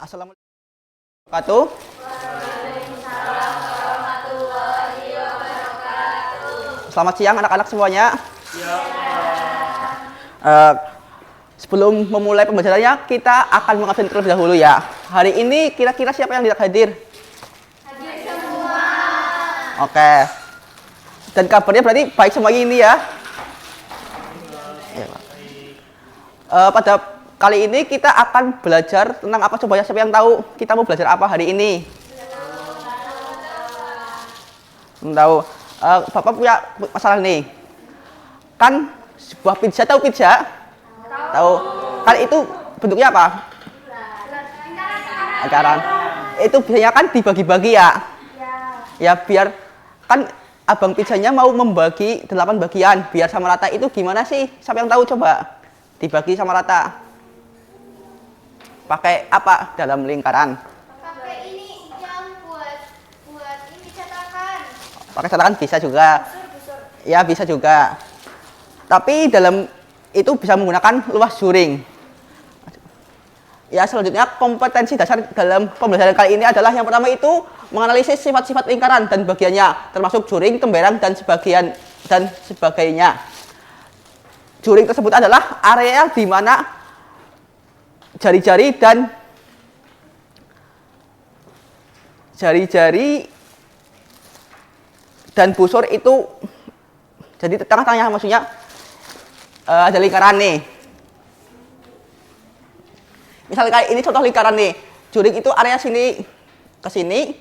Assalamualaikum warahmatullahi wabarakatuh. Selamat siang anak-anak semuanya. Sebelum memulai pembelajarannya, kita akan mengabsen terlebih dahulu ya. Hari ini kira-kira siapa yang tidak hadir? Hadir semua. Oke. Dan kabarnya berarti baik semuanya ini ya. Pada kali ini kita akan belajar tentang apa, coba ya, siapa yang tahu kita mau belajar apa hari ini? Belum tahu. Bapak punya masalah nih. Kan sebuah pizza, tahu pizza? Tahu. Kan itu bentuknya apa? Lingkaran. Itu biasanya kan dibagi-bagi ya. Ya biar kan abang pizzanya mau membagi 8 bagian biar sama rata, itu gimana sih? Siapa yang tahu coba? Dibagi sama rata. Pakai apa dalam lingkaran? Pakai ini yang buat ini cetakan. Pakai cetakan bisa juga. Busur. Ya bisa juga. Tapi dalam itu bisa menggunakan luas juring. Ya selanjutnya kompetensi dasar dalam pembelajaran kali ini adalah yang pertama itu menganalisis sifat-sifat lingkaran dan bagiannya, termasuk juring, temberang dan sebagainya. Juring tersebut adalah area di mana jari-jari dan busur itu jadi tengah-tengahnya, maksudnya ada lingkaran nih. Misalnya kayak ini contoh lingkaran nih. Juring itu area sini ke sini,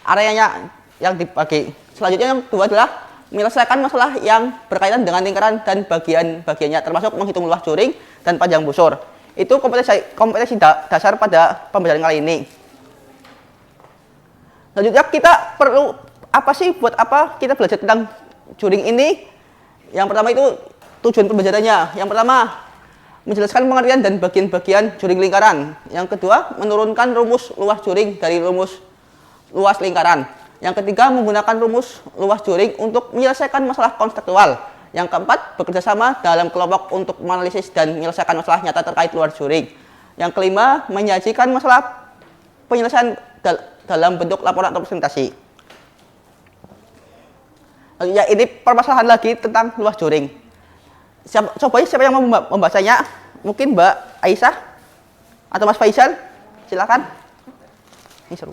areanya yang dibagi. Selanjutnya yang kedua adalah menyelesaikan masalah yang berkaitan dengan lingkaran dan bagian-bagiannya, termasuk menghitung luas juring dan panjang busur. Itu kompetensi dasar pada pembelajaran kali ini. Selanjutnya kita perlu apa sih, buat apa kita belajar tentang juring ini? Yang pertama itu tujuan pembelajarannya. Yang pertama, menjelaskan pengertian dan bagian-bagian juring lingkaran. Yang kedua, menurunkan rumus luas juring dari rumus luas lingkaran. Yang ketiga, menggunakan rumus luas juring untuk menyelesaikan masalah konseptual. Yang keempat, bekerja sama dalam kelompok untuk menganalisis dan menyelesaikan masalah nyata terkait luas juring. Yang kelima, menyajikan masalah penyelesaian dalam bentuk laporan atau presentasi. Ya, ini permasalahan lagi tentang luas juring. Siapa yang mau membacanya? Mungkin Mbak Aisyah atau Mas Faisal? Silakan. Ini seru.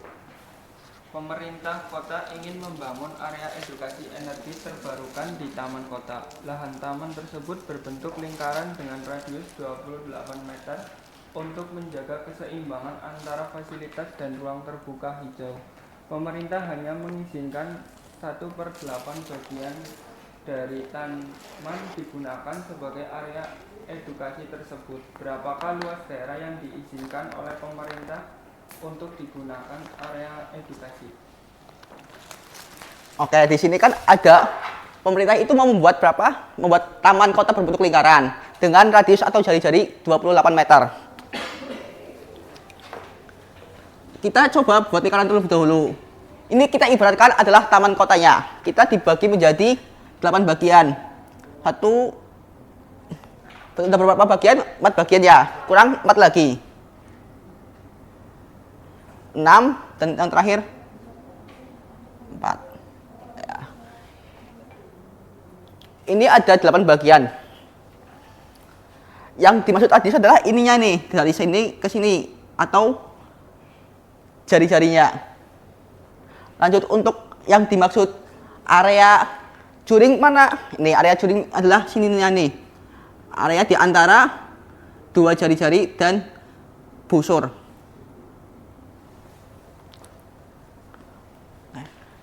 Pemerintah kota ingin membangun area edukasi energi terbarukan di taman kota. Lahan taman tersebut berbentuk lingkaran dengan radius 28 meter untuk menjaga keseimbangan antara fasilitas dan ruang terbuka hijau. Pemerintah hanya mengizinkan 1/8 bagian dari taman digunakan sebagai area edukasi tersebut. Berapakah luas daerah yang diizinkan oleh pemerintah untuk digunakan area edukasi? Oke, di sini kan ada pemerintah itu mau membuat berapa? Membuat taman kota berbentuk lingkaran dengan radius atau jari-jari 28 meter. Kita coba buat lingkaran terlebih dahulu. Ini kita ibaratkan adalah taman kotanya. Kita dibagi menjadi 8 bagian. Ada berapa bagian? 4 bagian ya. Kurang 4 lagi. 6 dan yang terakhir 4 ya. Ini ada 8 bagian. Yang dimaksud tadi adalah ininya nih, dari sini ke sini atau jari-jarinya. Lanjut, untuk yang dimaksud area juring mana? Ini area juring adalah sininya nih, area di antara 2 jari-jari dan busur.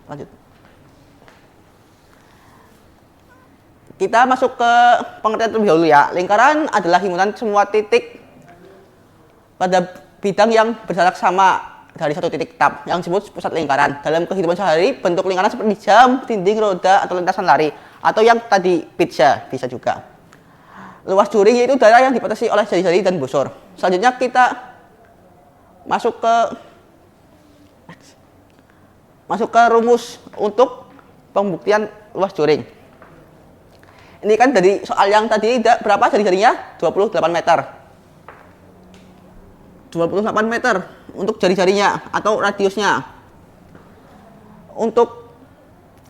Lanjut. Kita masuk ke pengertian terlebih dahulu ya. Lingkaran adalah himpunan semua titik pada bidang yang berjarak sama dari satu titik tetap yang disebut pusat lingkaran. Dalam kehidupan sehari, bentuk lingkaran seperti jam, dinding, roda, atau lintasan lari, atau yang tadi pizza bisa juga. Luas juring yaitu daerah yang dibatasi oleh jari-jari dan busur. Selanjutnya kita masuk ke rumus untuk pembuktian luas juring. Ini kan dari soal yang tadi berapa jari-jarinya? 28 meter. 28 meter untuk jari-jarinya atau radiusnya. Untuk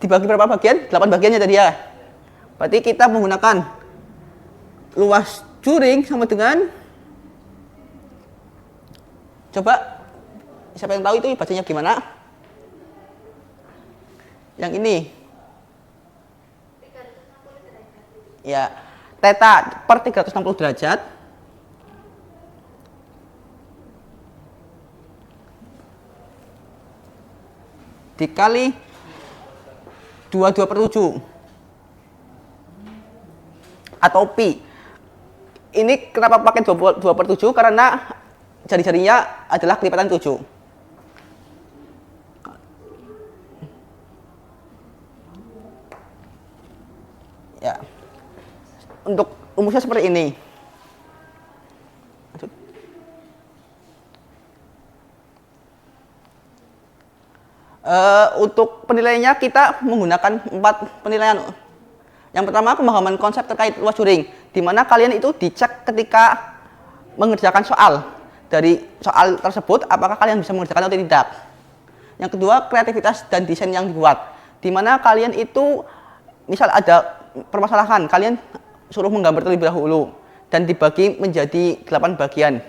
dibagi berapa bagian? 8 bagiannya tadi ya. Berarti kita menggunakan luas juring sama dengan, coba siapa yang tahu itu bacanya gimana? Yang ini. Ya, theta per 360 derajat dikali 22/7 atau pi. Ini kenapa pakai 2/7? Karena jari-jarinya adalah kelipatan 7. Ya. Untuk rumusnya seperti ini. Untuk penilaiannya kita menggunakan 4 penilaian. Yang pertama, pemahaman konsep terkait luas juring, di mana kalian itu dicek ketika mengerjakan soal. Dari soal tersebut, apakah kalian bisa mengerjakan atau tidak. Yang kedua, kreativitas dan desain yang dibuat, di mana kalian itu misal ada permasalahan, kalian suruh menggambar terlebih dahulu dan dibagi menjadi 8 bagian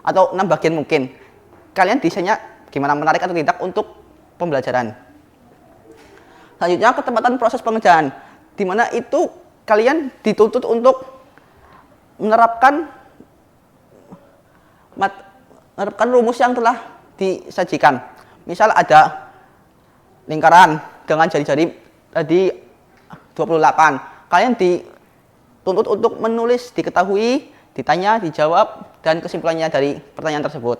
atau 6 bagian mungkin. Kalian desainnya gimana, menarik atau tidak untuk pembelajaran. Selanjutnya, ketepatan proses pengerjaan, di mana itu kalian dituntut untuk menerapkan rumus yang telah disajikan. Misal ada lingkaran dengan jari-jari tadi 28. Kalian dituntut untuk menulis, diketahui, ditanya, dijawab, dan kesimpulannya dari pertanyaan tersebut.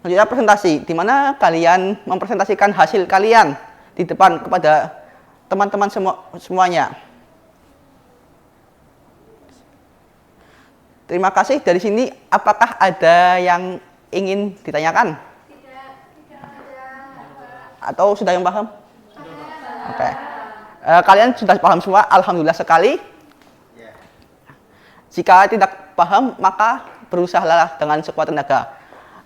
Selanjutnya, presentasi, di mana kalian mempresentasikan hasil kalian di depan kepada teman-teman semuanya. Terima kasih. Dari sini, apakah ada yang ingin ditanyakan? Tidak ada. Atau sudah yang paham? Oke. Kalian sudah paham semua, alhamdulillah sekali. Jika tidak paham, maka berusahalah dengan sekuat tenaga.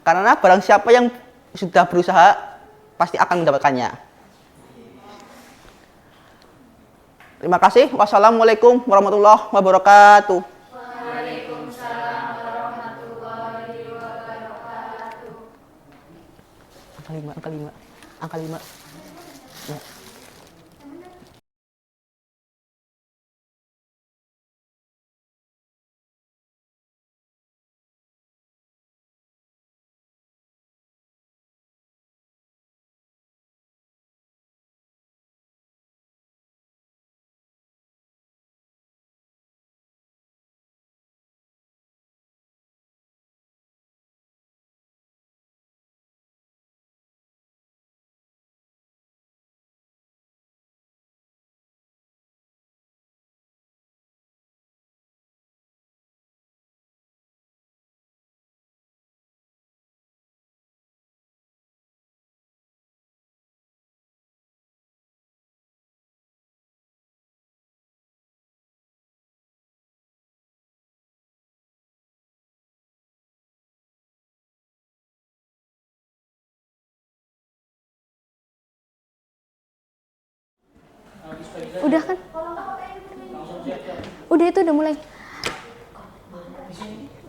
Karena barang siapa yang sudah berusaha, pasti akan mendapatkannya. Terima kasih. Wassalamualaikum warahmatullahi wabarakatuh. Waalaikumsalam warahmatullahi wabarakatuh. Angka 5. Ya. Udah kan? Udah, itu udah mulai.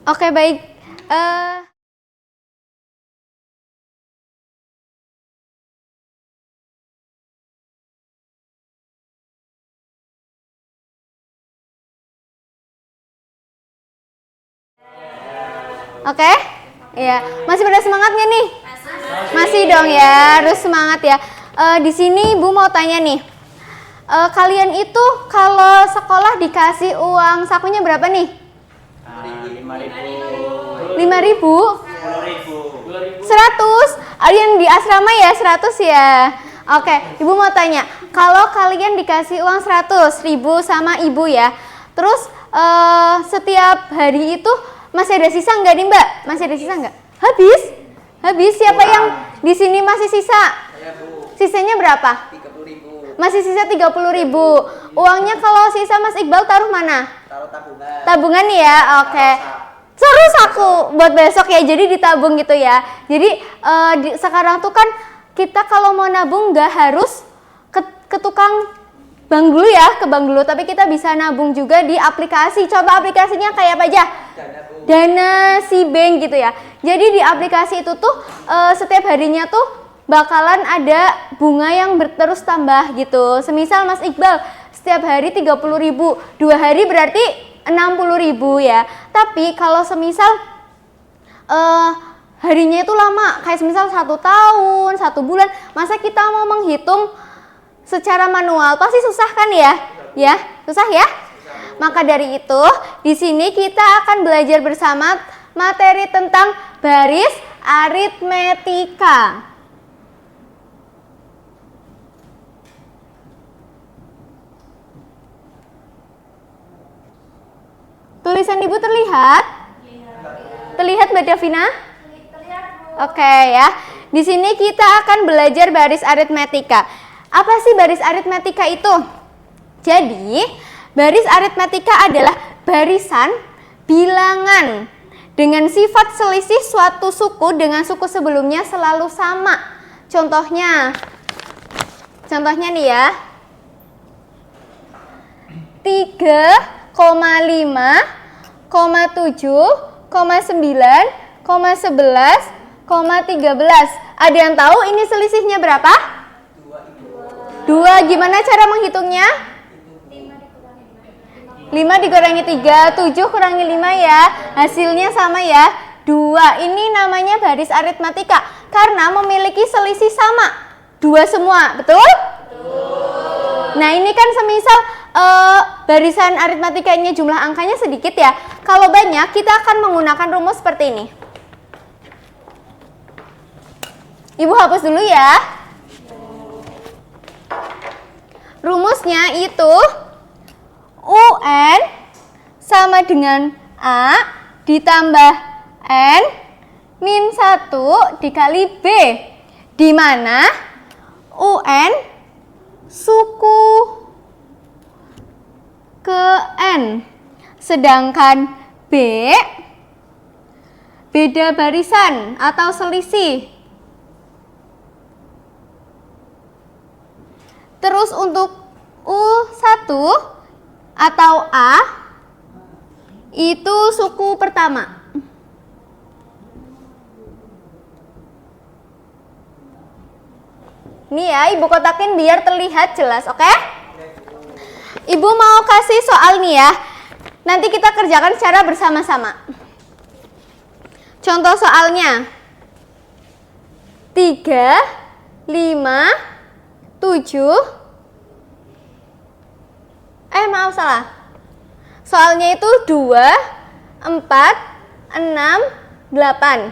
Oke, baik. Oke? Ya, masih pada semangat nggak nih? Masih dong ya, harus semangat ya. Di sini Ibu mau tanya nih. Kalian itu kalau sekolah dikasih uang sakunya berapa nih? 5.000. 100. Yang di asrama ya 100 ya. Oke, Ibu mau tanya, kalau kalian dikasih uang 100.000 sama Ibu ya, terus setiap hari itu masih ada sisa nggak nih Mbak? Masih ada sisa nggak? Habis? Habis. Siapa yang di sini masih sisa? Sisanya berapa? 30.000. Masih sisa 30.000. Uangnya kalau sisa Mas Iqbal taruh mana? Taruh tabungan. Tabungan ya, oke. Terus saku buat besok ya, jadi ditabung gitu ya. Jadi sekarang tuh kan kita kalau mau nabung nggak harus ke tukang bank dulu ya, ke bank dulu, tapi kita bisa nabung juga di aplikasi. Contoh aplikasinya kayak apa aja? Dana Si Bank gitu ya. Jadi di aplikasi itu tuh setiap harinya tuh bakalan ada bunga yang terus tambah gitu. Semisal Mas Iqbal setiap hari 30.000, 2 hari berarti 60.000 ya. Tapi kalau semisal harinya itu lama, kayak semisal 1 tahun, 1 bulan, masa kita mau menghitung secara manual pasti susah kan ya? Ya, susah ya? Maka dari itu, di sini kita akan belajar bersama materi tentang baris aritmetika. Tulisan Ibu terlihat? Terlihat Mbak Davina? Oke ya. Di sini kita akan belajar baris aritmetika. Apa sih baris aritmetika itu? Jadi, baris aritmetika adalah barisan bilangan dengan sifat selisih suatu suku dengan suku sebelumnya selalu sama. Contohnya nih ya. 3,5, 7, 9, 11, 13. Ada yang tahu ini selisihnya berapa? 2. Gimana cara menghitungnya? 5 dikurangi 3, 7 kurangi 5 ya. Hasilnya sama ya, 2. Ini namanya baris aritmetika karena memiliki selisih sama. 2 semua, betul? Nah ini kan semisal barisan aritmetikanya jumlah angkanya sedikit ya. Kalau banyak kita akan menggunakan rumus seperti ini. Ibu hapus dulu ya. Rumusnya itu UN sama dengan A ditambah N min 1 dikali B, di mana UN suku ke N, sedangkan B beda barisan atau selisih. Terus untuk U1 atau A itu suku pertama. Nih ya, Ibu kotakin biar terlihat jelas, oke? Ibu mau kasih soal nih ya. Nanti kita kerjakan secara bersama-sama. Contoh soalnya. 3, 5, 7. Maaf salah. Soalnya itu 2, 4, 6, 8.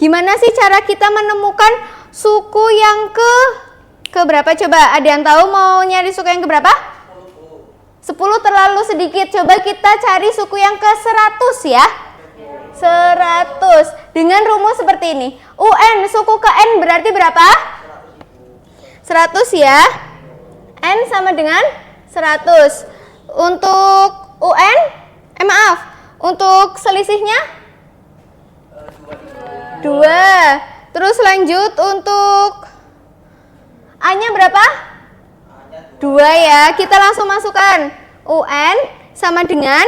Gimana sih cara kita menemukan suku yang ke berapa? Coba ada yang tahu mau nyari suku yang ke berapa? 10 terlalu sedikit. Coba kita cari suku yang ke 100 ya. 100. Dengan rumus seperti ini. UN suku ke N berarti berapa? 100 ya. N sama dengan 100. Untuk UN, untuk selisihnya 2. Terus lanjut untuk A-nya berapa? 2 ya. Kita langsung masukkan. UN sama dengan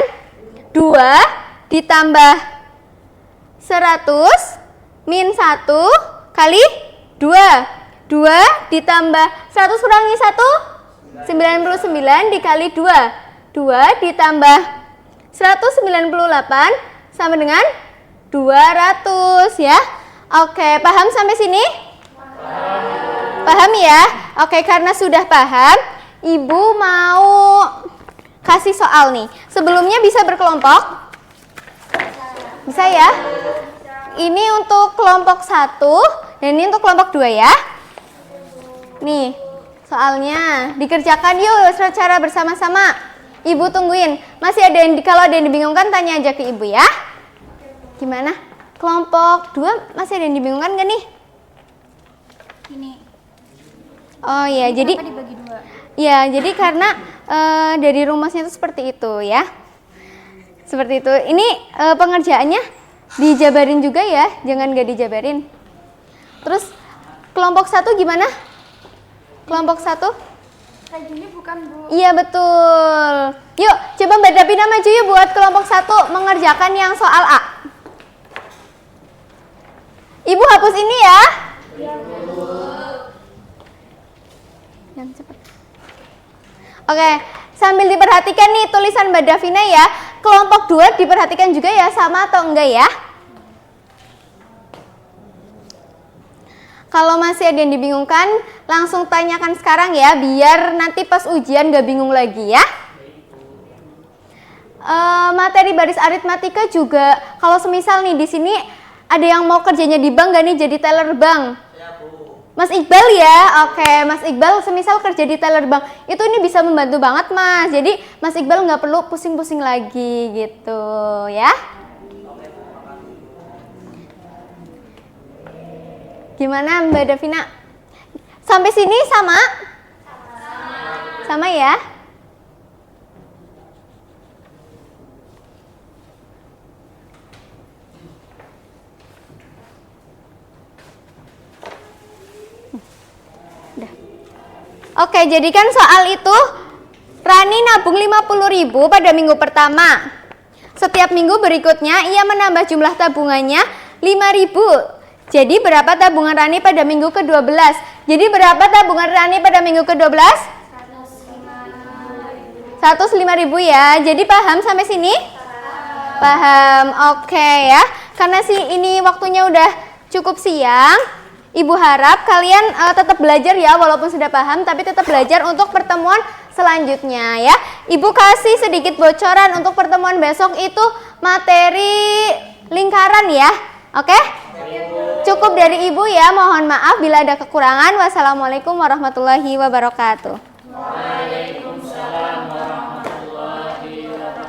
2 ditambah 100 min 1 kali 2. 2 ditambah 100 kurangi 1, 99 dikali 2. 2 ditambah 198 sama dengan 200 ya. Oke, paham sampai sini? Paham ya? Oke, karena sudah paham, Ibu mau kasih soal nih. Sebelumnya bisa berkelompok? Bisa ya? Ini untuk kelompok 1 dan ini untuk kelompok 2 ya. Nih, soalnya dikerjakan yuk secara bersama-sama. Ibu tungguin. Masih ada yang kalau ada yang dibingungkan tanya aja ke Ibu ya. Gimana? Kelompok 2 masih ada yang dibingungkan gak nih? Ini. Oh ya, jadi Dibagi 2. ya, jadi karena dari rumusnya itu seperti itu ya. Seperti itu. Ini pengerjaannya dijabarin juga ya, jangan nggak dijabarin. Terus kelompok 1 gimana? Kelompok 1? Kayak gini bukan, Bu? Iya betul. Yuk, coba Mbak Davina maju yuk buat kelompok 1 mengerjakan yang soal A. Ibu hapus ini ya. Iya, Bu. Yang cepat. Oke, sambil diperhatikan nih tulisan Mbak Davina ya. Kelompok 2 diperhatikan juga ya, sama atau enggak ya? Kalau masih ada yang dibingungkan, langsung tanyakan sekarang ya, biar nanti pas ujian gak bingung lagi ya. Materi baris aritmatika juga, kalau semisal nih di sini ada yang mau kerjanya di bank gak nih jadi teller bank? Mas Iqbal ya, oke Mas Iqbal semisal kerja di teller bank, itu ini bisa membantu banget Mas. Jadi Mas Iqbal nggak perlu pusing-pusing lagi gitu ya. Gimana Mbak Davina? Sampai sini sama? Sama ya? Oke, jadikan soal itu Rani nabung 50.000 pada minggu pertama. Setiap minggu berikutnya ia menambah jumlah tabungannya 5.000. Jadi berapa tabungan Rani pada minggu ke-12? Jadi berapa tabungan Rani pada minggu ke-12? 105.000 ya. Jadi paham sampai sini? Paham. Oke ya. Karena ini waktunya udah cukup siang, Ibu harap kalian tetap belajar ya, walaupun sudah paham tapi tetap belajar untuk pertemuan selanjutnya ya. Ibu kasih sedikit bocoran untuk pertemuan besok itu materi lingkaran ya. Oke? Cukup dari Ibu ya, mohon maaf bila ada kekurangan. Wassalamualaikum warahmatullahi wabarakatuh. Waalaikumsalam warahmatullahi wabarakatuh.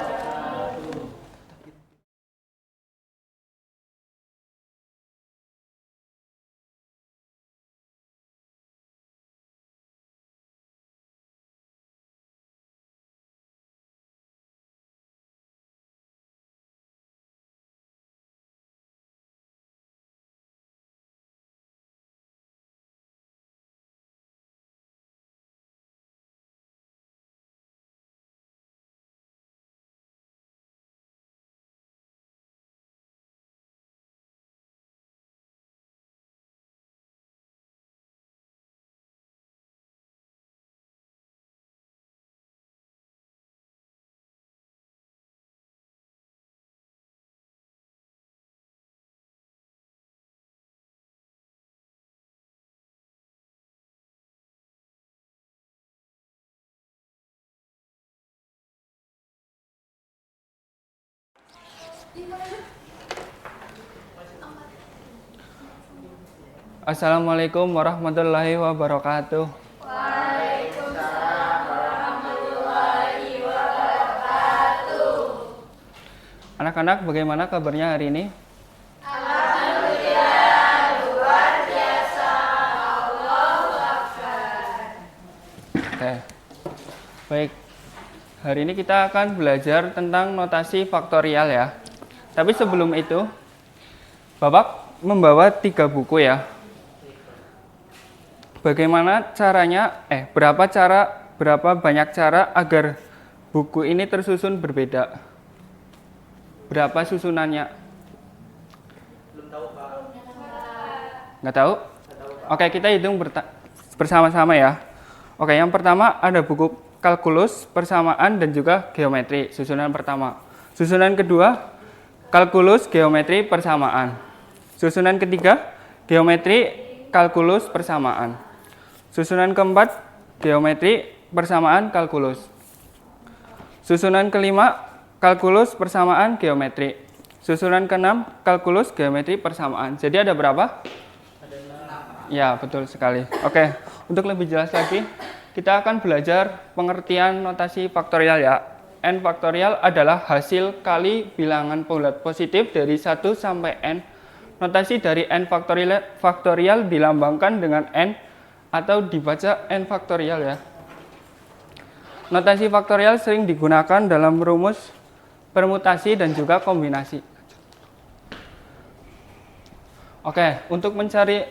Assalamualaikum warahmatullahi wabarakatuh. Waalaikumsalam warahmatullahi wabarakatuh. Anak-anak, bagaimana kabarnya hari ini? Alhamdulillah, luar biasa. Allahu Akbar. Oke. Baik. Hari ini kita akan belajar tentang notasi faktorial ya. Tapi sebelum itu, Bapak membawa 3 buku ya. Bagaimana caranya, berapa banyak cara agar buku ini tersusun berbeda? Berapa susunannya? Belum tahu, Pak. Nggak tahu? Oke, kita hitung bersama-sama ya. Oke, yang pertama ada buku kalkulus, persamaan, dan juga geometri, susunan pertama. Susunan kedua, kalkulus, geometri, persamaan. Susunan ketiga, geometri, kalkulus, persamaan. Susunan keempat, geometri, persamaan, kalkulus. Susunan kelima, kalkulus, persamaan, geometri. Susunan keenam, kalkulus, geometri, persamaan. Jadi ada berapa? Ada 6. Ya, betul sekali. Oke, untuk lebih jelas lagi, kita akan belajar pengertian notasi faktorial ya. N faktorial adalah hasil kali bilangan bulat positif dari 1 sampai N. Notasi dari N faktorial dilambangkan dengan N atau dibaca N faktorial ya. Notasi faktorial sering digunakan dalam rumus permutasi dan juga kombinasi. Oke, untuk mencari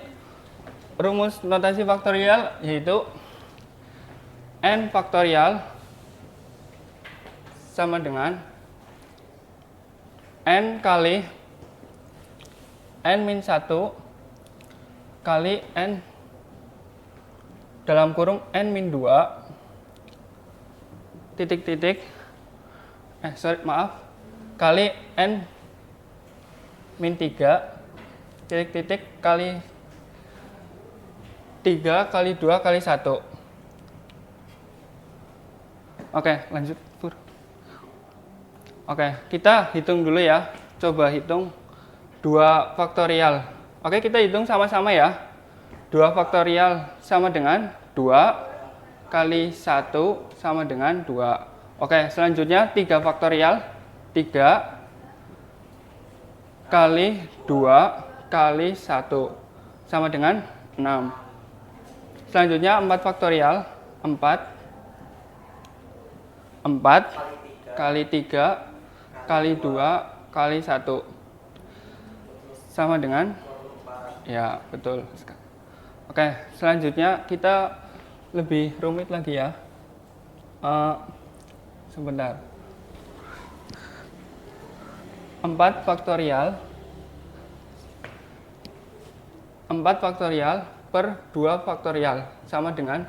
rumus notasi faktorial yaitu n faktorial sama dengan n kali n-1 kali n dalam kurung n-2 titik-titik kali n-3 titik-titik kali 3 kali 2 kali 1. Oke, lanjut Pur. Oke, kita hitung dulu ya. Coba hitung 2 faktorial. Oke, kita hitung sama-sama ya. 2 faktorial sama dengan 2 kali 1 sama dengan 2. Oke, selanjutnya 3 faktorial. 3 kali 2 kali 1 sama dengan 6. Selanjutnya 4 faktorial. 4 kali 3 kali 2 kali 1 sama dengan, ya betul. Oke, selanjutnya kita lebih rumit lagi ya. Sebentar. 4 faktorial per 2 faktorial sama dengan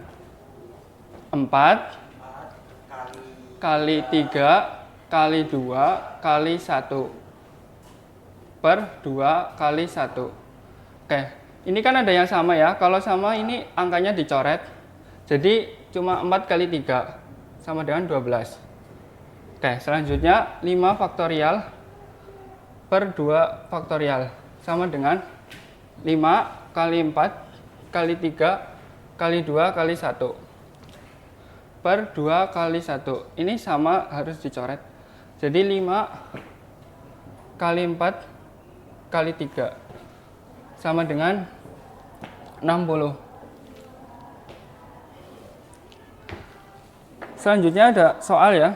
4 kali 3 kali 2 kali 1 per 2 kali 1. Oke, ini kan ada yang sama ya. Kalau sama ini angkanya dicoret. Jadi cuma 4 kali 3 sama dengan 12. Oke, selanjutnya 5 faktorial per 2 faktorial sama dengan 5 kali 4 kali 3 kali 2 kali 1 per 2 kali 1. Ini sama, harus dicoret. Jadi 5 kali 4 kali 3 sama dengan 60. Selanjutnya ada soal ya.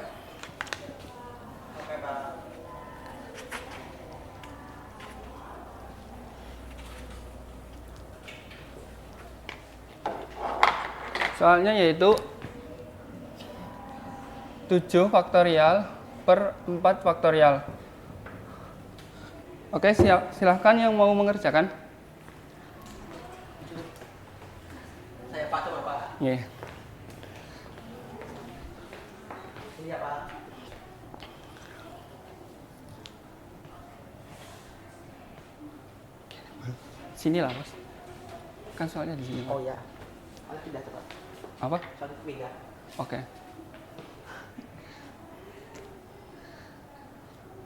Soalnya yaitu 7 faktorial per 4 faktorial. Oke, silahkan yang mau mengerjakan. Saya Pak, coba Pak. Yeah. Ini ya Pak. Sini lah, Mas. Kan soalnya di sini. Oh ya. Ayo pindah cepat. Apa? Satu pindah. Oke.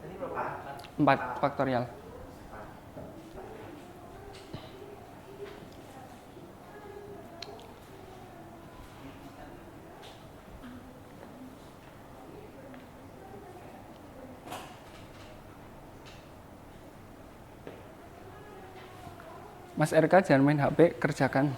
Ini berapa? 4 faktorial. Mas RK jangan main HP, kerjakan.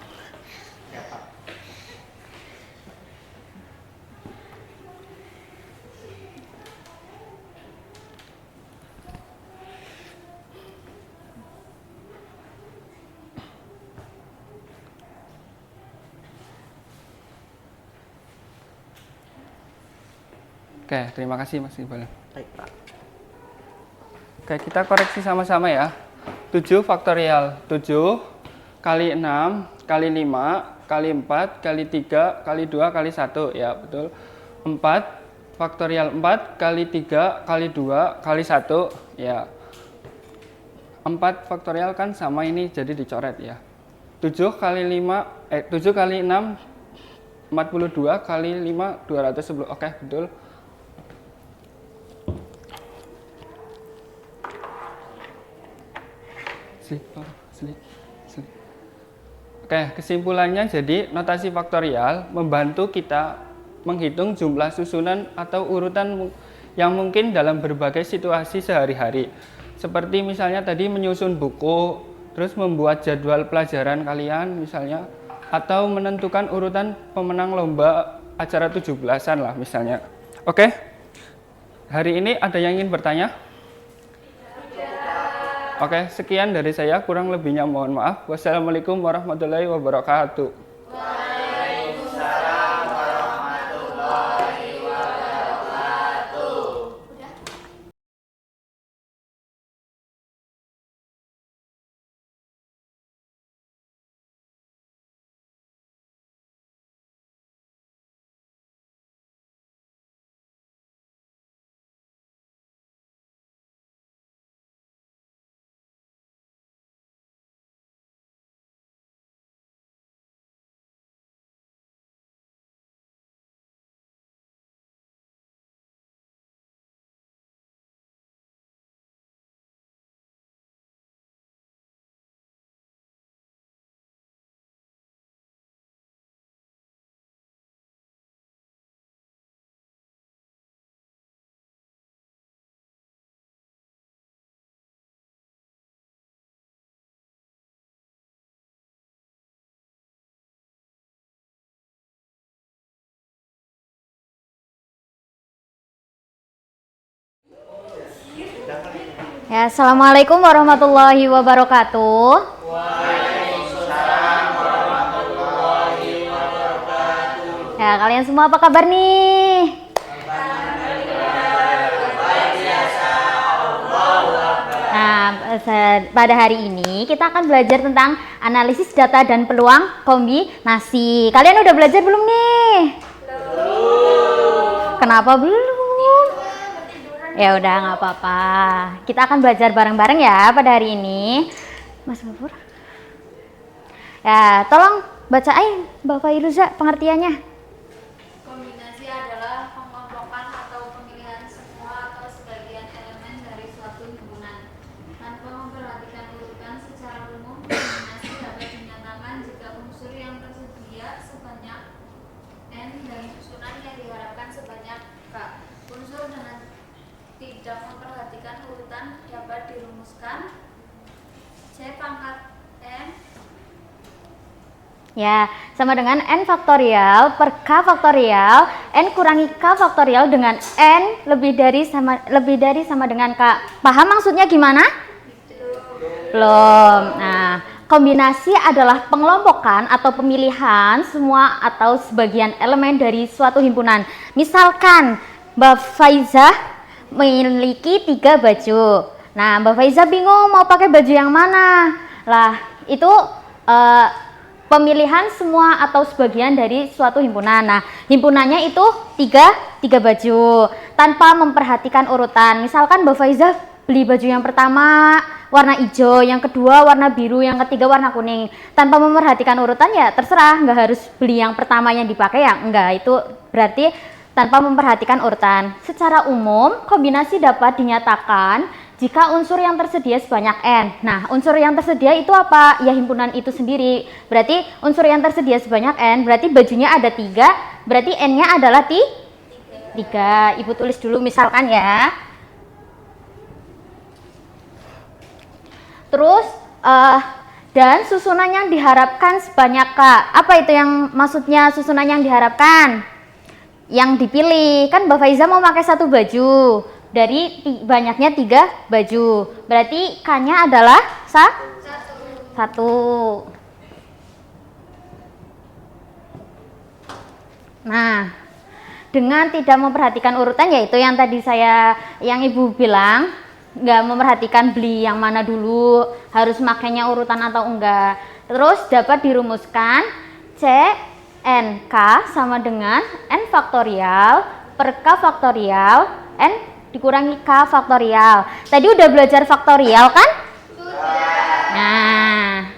Oke, terima kasih Mas Iqbal. Baik Pak. Oke, kita koreksi sama-sama ya. 7 faktorial. 7 kali 6 kali 5 kali 4 kali 3 kali 2 kali 1. Ya, betul. 4 faktorial 4 kali 3 kali 2 kali 1. Ya. 4 faktorial kan sama ini, jadi dicoret ya. 7 kali 7 kali 6 42 kali 5 210. Oke, betul. Slip. Oke, kesimpulannya jadi notasi faktorial membantu kita menghitung jumlah susunan atau urutan yang mungkin dalam berbagai situasi sehari-hari. Seperti misalnya tadi menyusun buku, terus membuat jadwal pelajaran kalian misalnya, atau menentukan urutan pemenang lomba acara 17-an lah misalnya. Oke? Hari ini ada yang ingin bertanya? Oke, sekian dari saya. Kurang lebihnya mohon maaf. Wassalamualaikum warahmatullahi wabarakatuh. Ya, assalamualaikum warahmatullahi wabarakatuh. Ya, kalian semua apa kabar nih? Nah, pada hari ini kita akan belajar tentang analisis data dan peluang kombinasi. Kalian udah belajar belum nih? Belum. Kenapa belum? Ya udah, nggak apa-apa. Kita akan belajar bareng-bareng ya pada hari ini. Mas Gafur. Ya, tolong bacain Mbak Fairuza pengertiannya. Kombinasi adalah pengelompokan atau pemilihan semua atau sebagian elemen dari suatu himpunan. Tanpa memperhatikan urutan secara umum, kombinasi dapat dinyatakan jika unsur yang tersedia sebanyak N dan susunan yang diharapkan sebanyak K. Unsur dengan tidak memperhatikan urutan dapat dirumuskan C pangkat N Ya, sama dengan N faktorial per K faktorial, N kurangi K faktorial dengan N lebih dari sama dengan K. Paham maksudnya gimana? Belum. Nah, kombinasi adalah pengelompokan atau pemilihan semua atau sebagian elemen dari suatu himpunan. Misalkan Mbak Faizah memiliki 3 baju. Nah, Mbak Faizah bingung mau pakai baju yang mana. Lah, itu pemilihan semua atau sebagian dari suatu himpunan. Nah, himpunannya itu tiga baju tanpa memperhatikan urutan. Misalkan Mbak Faizah beli baju yang pertama warna hijau, yang kedua warna biru, yang ketiga warna kuning. Tanpa memperhatikan urutan ya terserah, nggak harus beli yang pertama yang dipakai ya enggak. Itu berarti tanpa memperhatikan urutan. Secara umum, kombinasi dapat dinyatakan jika unsur yang tersedia sebanyak N. Nah, unsur yang tersedia itu apa? Ya, himpunan itu sendiri. Berarti unsur yang tersedia sebanyak N, berarti bajunya ada 3, berarti N-nya adalah 3. Ibu tulis dulu misalkan ya. Terus, dan susunan yang diharapkan sebanyak K. Apa itu yang maksudnya susunan yang diharapkan? Yang dipilih, kan Mbak Faiza mau pakai 1 baju. Dari banyaknya 3 baju, berarti K-nya adalah 1. Nah, dengan tidak memperhatikan urutan, yaitu yang tadi yang ibu bilang, nggak memperhatikan beli yang mana dulu, harus makainya urutan atau enggak. Terus dapat dirumuskan C N K sama dengan N faktorial per K faktorial N dikurangi K faktorial. Tadi udah belajar faktorial kan? Sudah. Nah,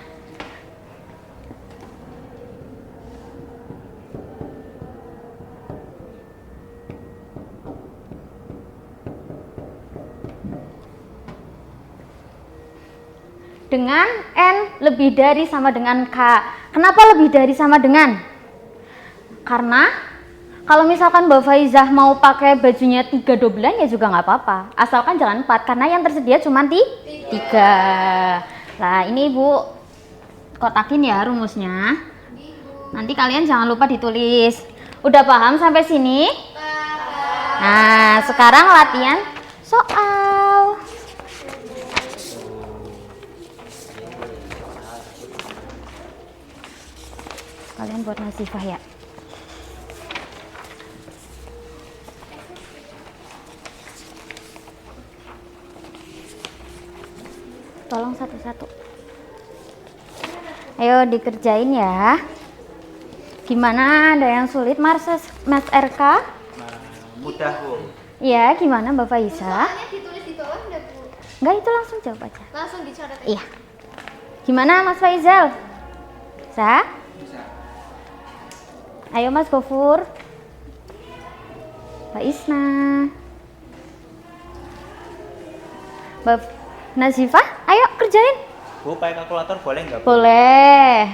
dengan N lebih dari sama dengan K. Kenapa lebih dari sama dengan? Karena kalau misalkan Mbak Faizah mau pakai bajunya 3 dobelan ya juga nggak apa-apa, asalkan jangan 4 karena yang tersedia cuma 3. Nah, ini Ibu kotakin ya rumusnya. Nanti kalian jangan lupa ditulis. Udah paham sampai sini? Paham. Nah, sekarang latihan soal. Kalian buat nasifah ya. Tolong satu-satu. Ayo dikerjain ya. Gimana, ada yang sulit Mas RK? Mudah, Bu. Iya, gimana Mbak Faiza? Soalnya ditulis di bawah enggak, Bu? Enggak, itu langsung jawab aja. Langsung dicoret aja. Iya. Gimana Mas Faizal? Bisa? Bisa. Ayo Mas Gofur. Mbak Isna. Mbak Nazifah, ayo kerjain. Bu, pakai kalkulator boleh nggak, Bu? Boleh.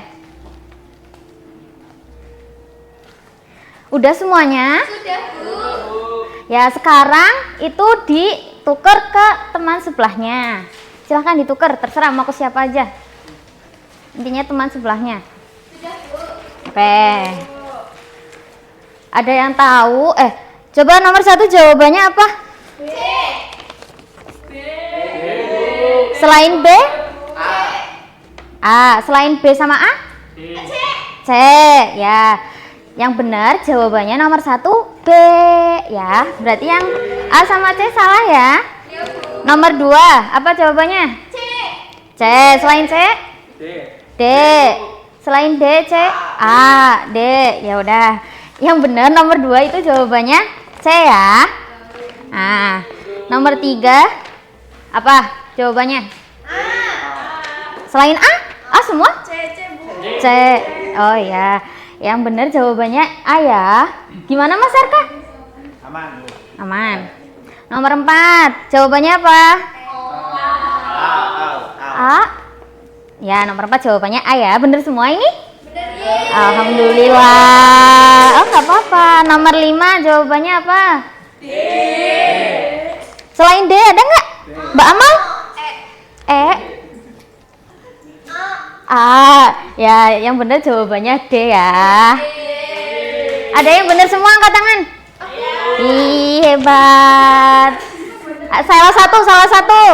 Udah semuanya? Sudah, Bu. Ya, sekarang itu ditukar ke teman sebelahnya. Silahkan ditukar, terserah mau ke siapa aja. Intinya teman sebelahnya. Sudah, Bu. Oke. Ada yang tahu? Coba nomor 1 jawabannya apa? B. Selain B? A. Selain B sama A? C. C. Ya. Yang benar jawabannya nomor 1 B. Ya. Berarti yang A sama C salah ya. Ya, Bu. Nomor 2, apa jawabannya? C. C. Selain C? D. D. Selain D, C? A. D. Ya udah. Yang benar nomor 2 itu jawabannya C ya. Nah, nomor 3 apa jawabannya? A. Selain A? A semua? C, Bu. C. Oh ya. Yang benar jawabannya A ya. Gimana Mas Arka? Aman, Bu. Aman. Nomor 4, jawabannya apa? A. Ya, nomor 4 jawabannya A ya. Bener semua ini? Alhamdulillah. Oh, nggak apa-apa. Nomor 5 jawabannya apa? D. Selain D ada nggak? Mbak Amal? E. A. Ya, yang benar jawabannya D ya. Ada yang benar semua, angkat tangan. Ih, hebat. Salah satu.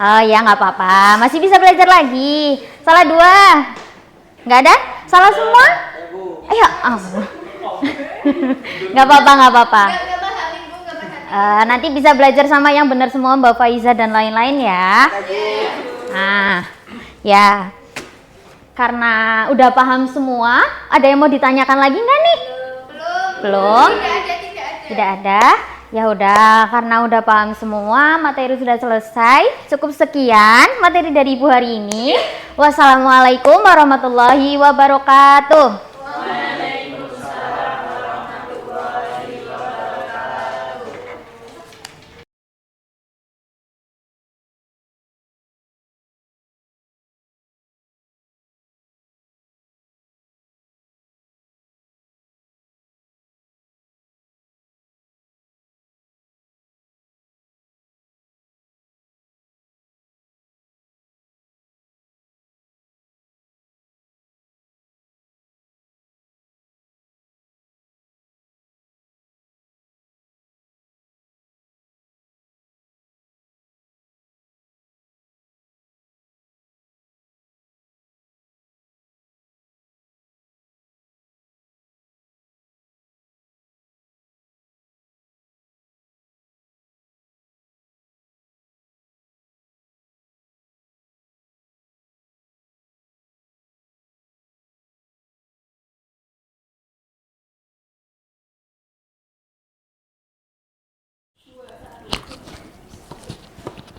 Oh ya, nggak apa-apa. Masih bisa belajar lagi. Salah 2. Nggak ada? Salah semua? Ayo, nggak apa-apa. Enggak pahamin, Bu, enggak pahamin. Nanti bisa belajar sama yang benar semua, Mbak Faiza dan lain-lain ya. Nah, ya. Karena udah paham semua, ada yang mau ditanyakan lagi nggak nih? Belum? Tidak ada. Ya udah, karena udah paham semua, materi sudah selesai. Cukup sekian materi dari Ibu hari ini. Wassalamualaikum warahmatullahi wabarakatuh.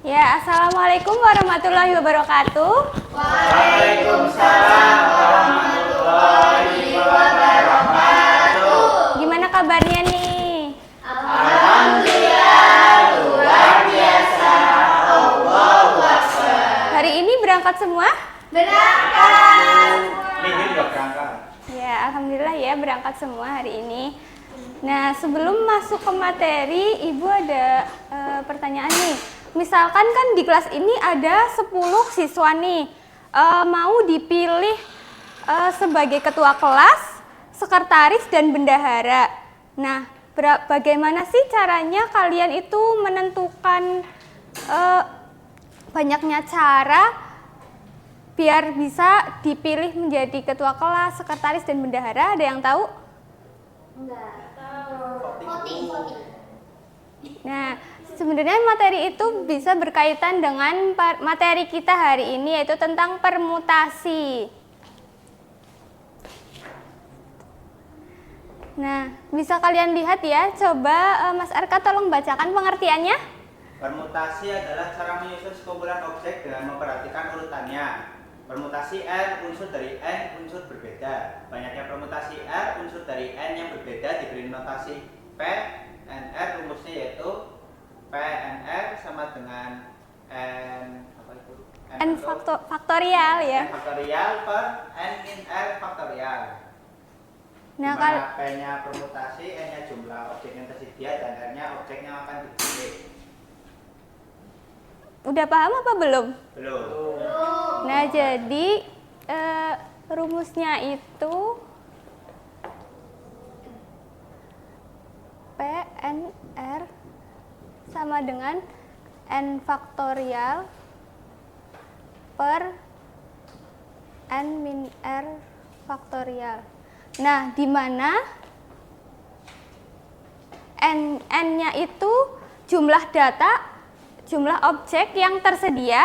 Ya, assalamualaikum warahmatullahi wabarakatuh. Gimana kabarnya nih? Hari ini berangkat semua? Minggu juga berangkat. Ya, alhamdulillah ya berangkat semua hari ini. Nah, sebelum masuk ke materi, Ibu ada pertanyaan nih. Misalkan kan di kelas ini ada 10 siswa nih, mau dipilih sebagai ketua kelas, sekretaris, dan bendahara. Nah, bagaimana sih caranya kalian itu menentukan banyaknya cara biar bisa dipilih menjadi ketua kelas, sekretaris, dan bendahara? Ada yang tahu? Voting. Nah, sebenarnya materi itu bisa berkaitan dengan materi kita hari ini, yaitu tentang permutasi. Nah, bisa kalian lihat ya, coba Mas Arka tolong bacakan pengertiannya. Permutasi adalah cara menyusun sekumpulan objek dengan memperhatikan urutannya. Permutasi R unsur dari N unsur berbeda. Banyaknya permutasi R unsur dari N yang berbeda diberi notasi P, NR. Rumusnya yaitu P NR sama dengan N faktorial ya. N faktorial per N min R faktorial. Nah, Dimana P-nya permutasi, N-nya jumlah objek yang tersedia, dan R-nya objek yang akan dipilih. udah paham apa belum? Belum. Nah, jadi rumusnya itu PNR sama dengan N faktorial per N min R faktorial. Nah, di mana N-nya itu jumlah data, jumlah objek yang tersedia,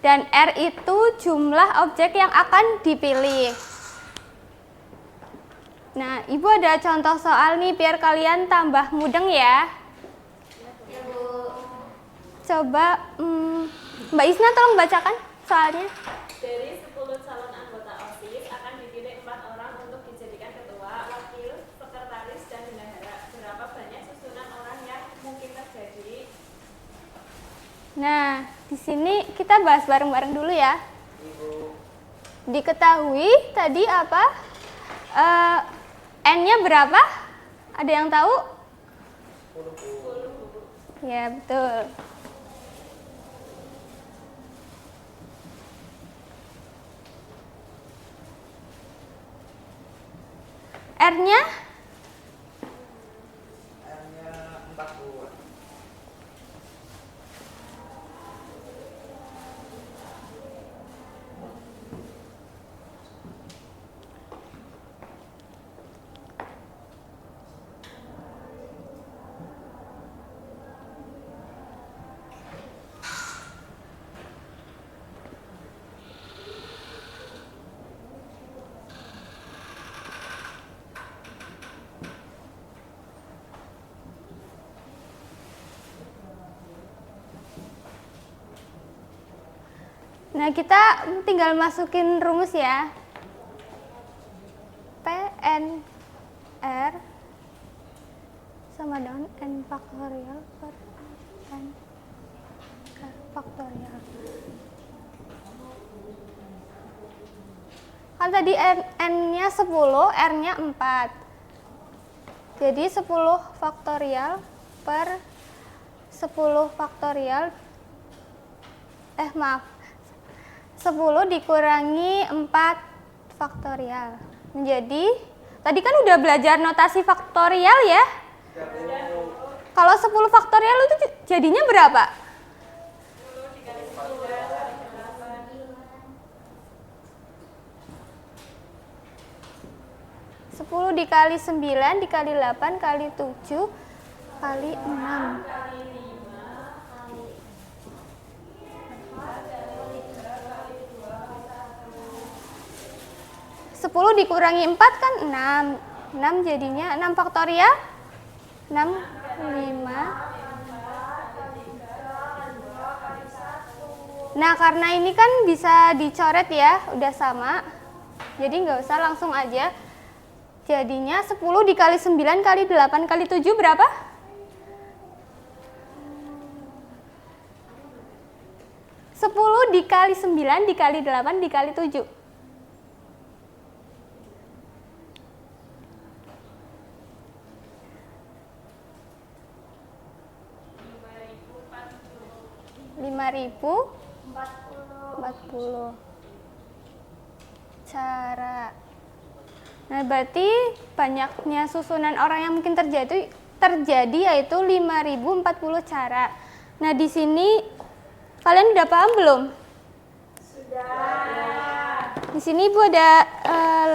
dan R itu jumlah objek yang akan dipilih. Nah, Ibu ada contoh soal nih biar kalian tambah mudeng ya. Coba Mbak Isna tolong bacakan soalnya. Dari 10 calon anggota OSIS akan dipilih 4 orang untuk dijadikan ketua, wakil, sekretaris, dan bendahara. Berapa banyak susunan orang yang mungkin terjadi? Nah, di sini kita bahas bareng-bareng dulu ya. Diketahui tadi apa? N-nya berapa? Ada yang tahu? 10. Ya, betul. R-nya? R-nya 40. Nah, kita tinggal masukin rumus ya. PNR sama dengan N faktorial per N R faktorial. Kan tadi N-nya 10, R-nya 4. Jadi 10 faktorial per 10 faktorial 10 dikurangi 4 faktorial menjadi, tadi kan udah belajar notasi faktorial ya. Kalau 10 faktorial itu jadinya berapa? 10 dikali 9 dikali 8 kali 7 kali 6. 10 dikurangi 4 kan 6. 6 jadinya 6 faktorial 6, 5. Nah, karena ini kan bisa dicoret ya, udah sama. Jadi nggak usah, langsung aja. Jadinya 10 dikali 9 kali 8 kali 7 berapa? 10 dikali 9 dikali 8 dikali 7. Rp5.040 cara. Nah, berarti banyaknya susunan orang yang mungkin terjadi terjadi yaitu 5040 cara. Nah, di sini kalian udah paham belum? Sudah. Di sini Ibu ada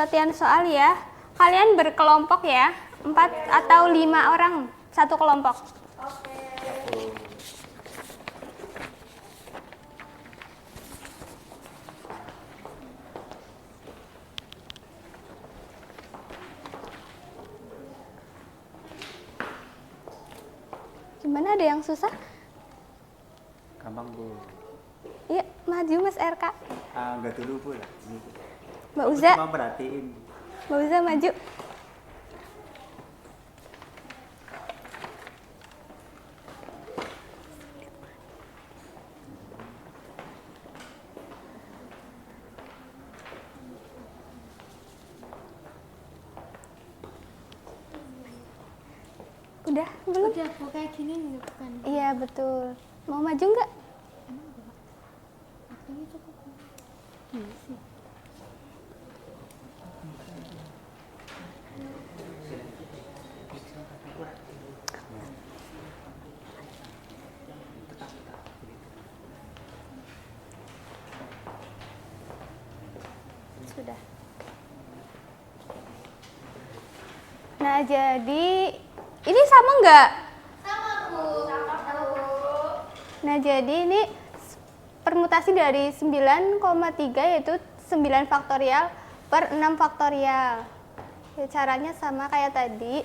latihan soal ya. Kalian berkelompok ya, 4 atau 5 orang satu kelompok. Gimana, ada yang susah? Gampang Bu. Iya, maju Mas RK. Enggak dulu Bu lah. Mbak Uza, Cuma perhatiin. Mbak Uza maju. Udah, belum? Udah, kok kayak gini nih, bukan? Iya, betul. Mau maju nggak? Waktunya cukup. Sudah. Nah, jadi ini sama nggak? Sama Bu. Sama Bu. Nah, jadi ini permutasi dari 9,3 yaitu 9 faktorial per 6 faktorial. Ya, caranya sama kayak tadi,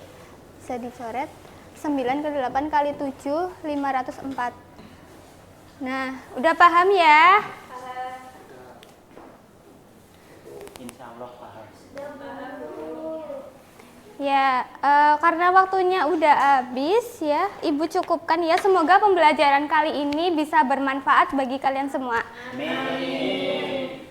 bisa dicoret 9 ke 8 kali 7, 504. Nah, udah paham ya? Insya Allah paham. Ya, karena waktunya udah habis ya, Ibu cukupkan ya. Semoga pembelajaran kali ini bisa bermanfaat bagi kalian semua. Amin.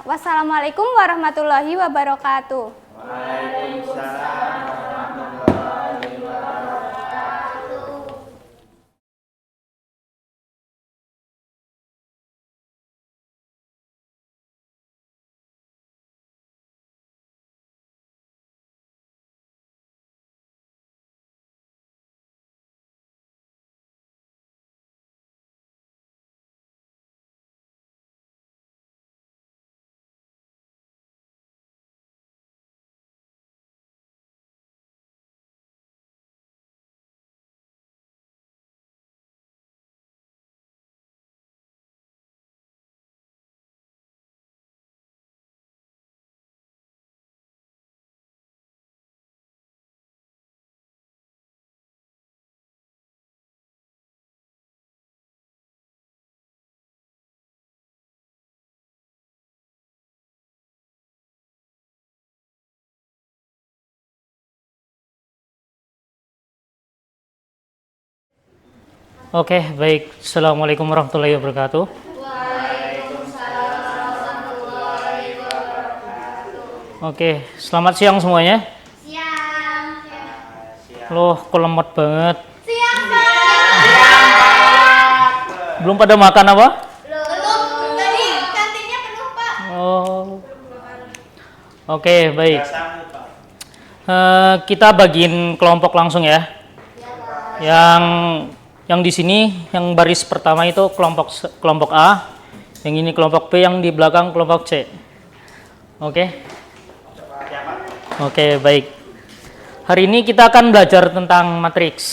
Wassalamualaikum warahmatullahi wabarakatuh. Waalaikumsalam warahmatullahi wabarakatuh. Oke, baik. Assalamualaikum warahmatullahi wabarakatuh. Oke, selamat siang semuanya. Siang. Loh, kok lemot banget. Siang, Pak. Belum pada makan apa? Belum. Tadi kantinnya penuh, Pak. Oh. Oke, baik. Biasamu, Pak. Kita bagiin kelompok langsung ya. Yang di sini, yang baris pertama itu kelompok A, yang ini kelompok B, yang di belakang kelompok C. Oke? Oke, baik. Hari ini kita akan belajar tentang matriks.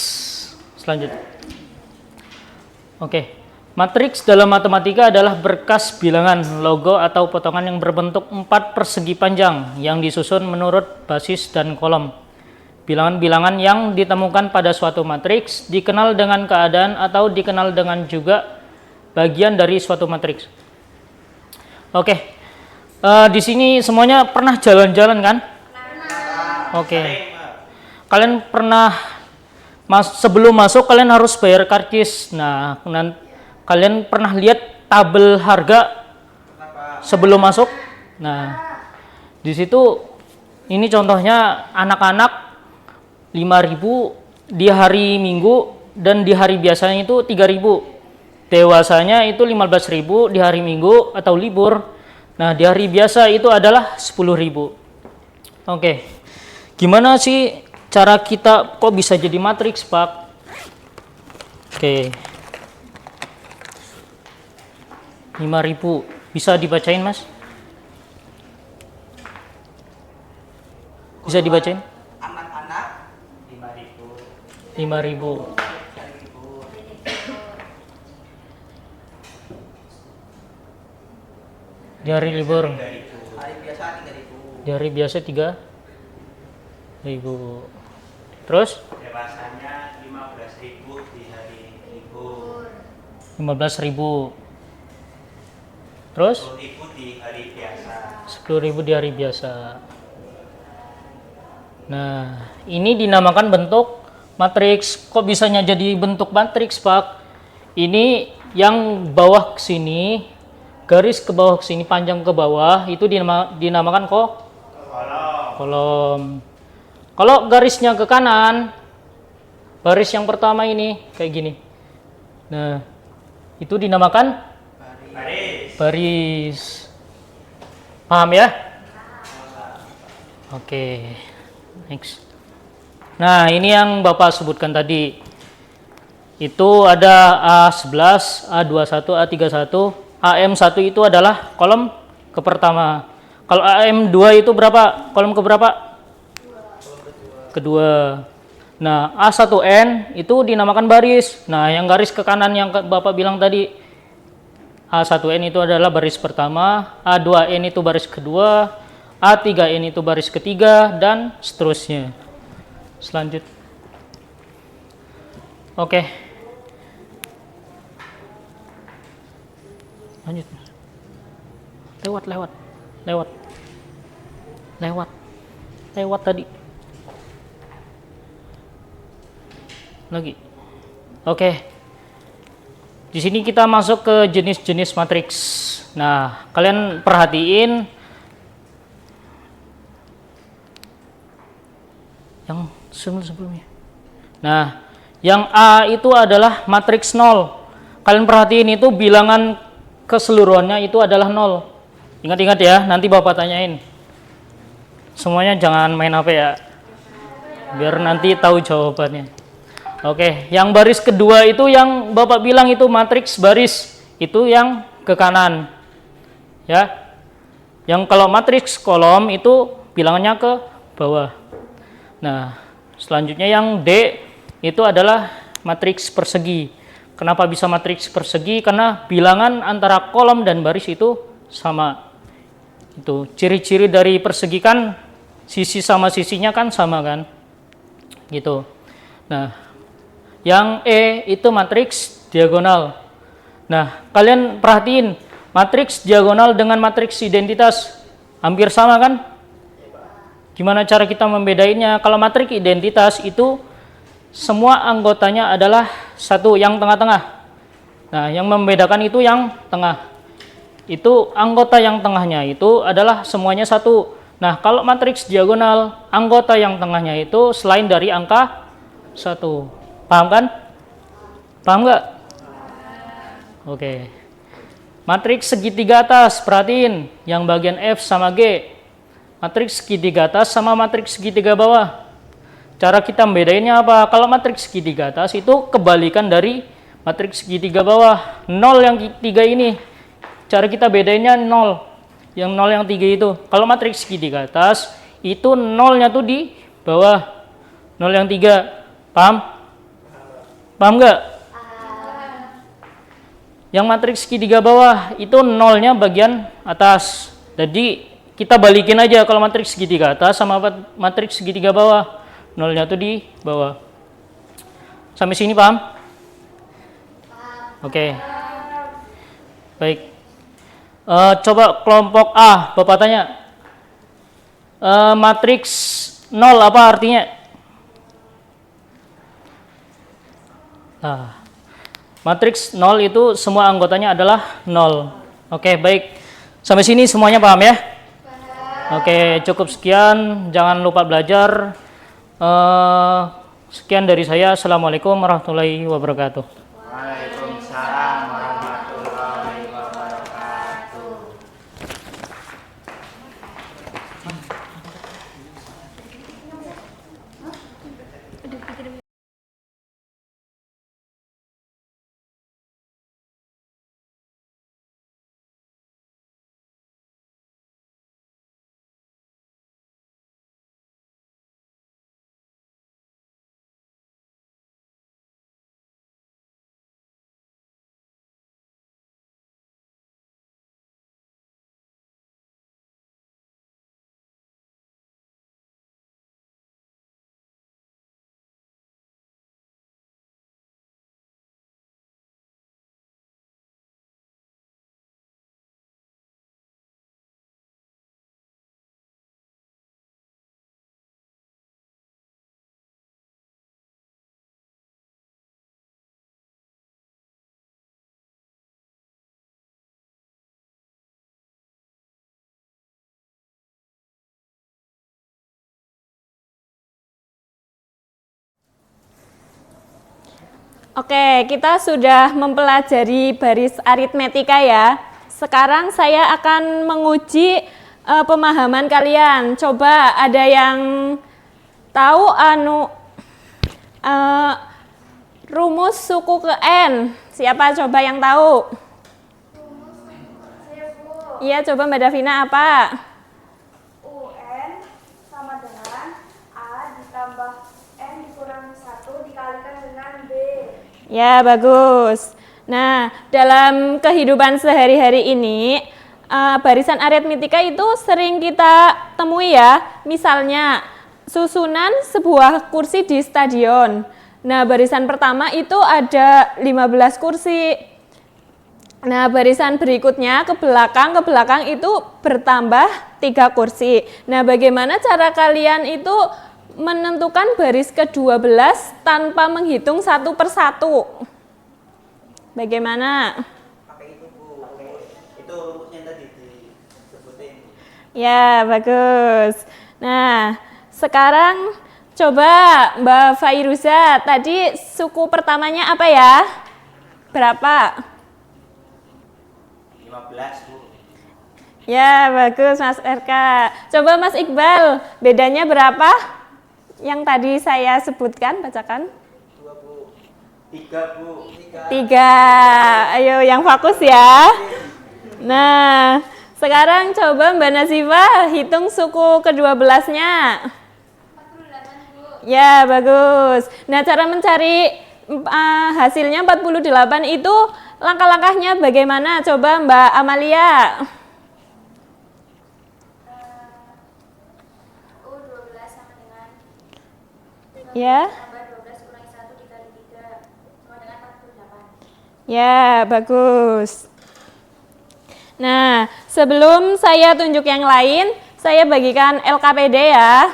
Selanjutnya. Oke. Matriks dalam matematika adalah berkas bilangan, logo atau potongan yang berbentuk 4 persegi panjang yang disusun menurut basis dan kolom. Bilangan-bilangan yang ditemukan pada suatu matriks dikenal dengan keadaan atau dikenal dengan juga bagian dari suatu matriks. Oke, di sini semuanya pernah jalan-jalan kan? Oke, kalian pernah sebelum masuk kalian harus bayar karcis. Nah, kalian pernah lihat tabel harga sebelum masuk? Nah, di situ ini contohnya anak-anak 5.000 di hari Minggu dan di hari biasanya itu 3.000. Dewasanya itu 15.000 di hari Minggu atau libur. Nah, di hari biasa itu adalah 10.000. Oke. Gimana sih cara kita kok bisa jadi matriks, Pak? Oke. 5.000. Bisa dibacain, Mas? Bisa dibacain? Anak-anak 5.000. Di hari libur. hari biasa 3.000. Di hari biasa 3.000. Terus? Dewasanya 15.000 di hari libur. 15.000. Terus? 10.000 di hari biasa. 10.000 di hari biasa. Nah, ini dinamakan bentuk matriks. Kok bisanya jadi bentuk matriks, Pak? Ini yang bawah ke sini, garis ke bawah ke sini, panjang ke bawah, itu dinamakan kolom. Kalau garisnya ke kanan, baris yang pertama ini kayak gini. Nah, itu dinamakan baris. Paham ya? Oke. Next. Nah, ini yang Bapak sebutkan tadi. Itu ada A11, A21, A31. AM1 itu adalah kolom ke pertama. Kalau AM2 itu berapa? Kolom ke berapa? Kedua. Nah, A1N itu dinamakan baris. Nah, yang garis ke kanan yang Bapak bilang tadi, A1N itu adalah baris pertama, A2N itu baris kedua, A3N itu baris ketiga, dan seterusnya. Selanjutnya. Oke. Lanjut. Lewat tadi. Lagi. Oke. Di sini kita masuk ke jenis-jenis matriks. Nah, kalian perhatiin yang sebelumnya. Nah, yang A itu adalah matriks 0. Kalian perhatiin itu bilangan keseluruhannya itu adalah 0. Ingat-ingat ya, nanti Bapak tanyain. Semuanya jangan main HP ya. Biar nanti tahu jawabannya. Oke, yang baris kedua itu yang Bapak bilang itu matriks baris. Itu yang ke kanan. Ya. Yang kalau matriks kolom itu bilangannya ke bawah. Nah, selanjutnya yang D itu adalah matriks persegi. Kenapa bisa matriks persegi? Karena bilangan antara kolom dan baris itu sama. Itu ciri-ciri dari persegi kan sisi sama sisinya kan sama kan? Gitu. Nah, yang E itu matriks diagonal. Nah, kalian perhatiin matriks diagonal dengan matriks identitas hampir sama kan? Gimana cara kita membedainnya? Kalau matriks identitas itu semua anggotanya adalah satu, yang tengah-tengah. Nah, yang membedakan itu yang tengah. Itu anggota yang tengahnya itu adalah semuanya satu. Nah, kalau matriks diagonal, anggota yang tengahnya itu selain dari angka 1. Paham kan? Paham nggak? Oke. Matriks segitiga atas, perhatiin yang bagian F sama G. Matriks segitiga atas sama matriks segitiga bawah. Cara kita membedainnya apa? Kalau matriks segitiga atas itu kebalikan dari matriks segitiga bawah. 0 yang 3 ini. Cara kita bedainnya 0. Yang 0 yang 3 itu. Kalau matriks segitiga atas itu 0-nya tuh di bawah. 0 yang 3. Paham? Paham nggak? Yang matriks segitiga bawah itu 0-nya bagian atas. Jadi kita balikin aja kalau matriks segitiga atas sama matriks segitiga bawah. 0-nya tuh di bawah. Sampai sini paham? Oke. Baik. Coba kelompok A, Bapak tanya. Matriks 0 apa artinya? Nah, matriks 0 itu semua anggotanya adalah 0. Oke, baik. Sampai sini semuanya paham ya? Oke, cukup sekian. Jangan lupa belajar. Sekian dari saya. Assalamualaikum warahmatullahi wabarakatuh. Waalaikumsalam warahmatullahi wabarakatuh. Oke, kita sudah mempelajari baris aritmetika ya. Sekarang saya akan menguji pemahaman kalian. Coba ada yang tahu rumus suku ke N? Siapa coba yang tahu? Iya, coba Mbak Davina apa? UN sama dengan A ditambah N dikurangi 1 dikalikan dengan B. Ya, bagus. Nah, dalam kehidupan sehari-hari ini, barisan aritmetika itu sering kita temui ya. Misalnya, susunan sebuah kursi di stadion. Nah, barisan pertama itu ada 15 kursi. Nah, barisan berikutnya ke belakang itu bertambah 3 kursi. Nah, bagaimana cara kalian itu menentukan baris ke-12 tanpa menghitung satu persatu? Bagaimana? Pakai itu Bu, itu rumusnya tadi disebutin. Ya, bagus. Nah, sekarang coba Mbak Fairuza, tadi suku pertamanya apa ya? Berapa? 15 Bu. Ya, bagus Mas RK. Coba Mas Iqbal, bedanya berapa? Yang tadi saya sebutkan, bacakan. 2 Bu. 3 Bu. 3. Ayo yang fokus ya. Nah, sekarang coba Mbak Nazifa hitung suku ke-12-nya. 48, Bu. Ya, bagus. Nah, cara mencari hasilnya 48 itu langkah-langkahnya bagaimana? Coba Mbak Amalia. U12 sama dengan Ya. tambah 12 kurangi 1 dikali 3 sama dengan 48. Ya, bagus. Nah, sebelum saya tunjuk yang lain, saya bagikan LKPD ya.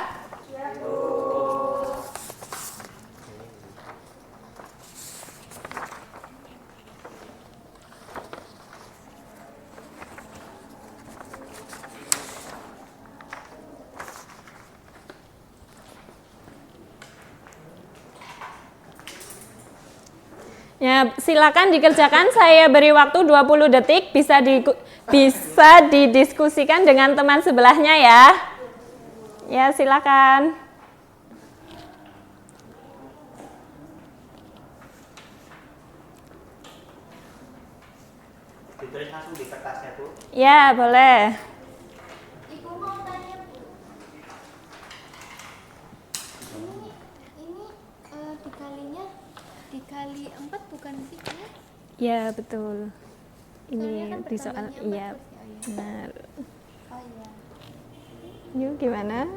Ya, silakan dikerjakan. Saya beri waktu 20 detik, bisa didiskusikan dengan teman sebelahnya ya. Ya, silakan. Ditulis langsung di kertasnya Bu. Ya, boleh. Ibu mau tanya Bu. Ini dikalinya dikali 4 bukan sih ya? Ya, betul. Soalnya Ini kan di soal, pertamanya iya, 4 terus ya. benar. Oh iya. Yuk, gimana?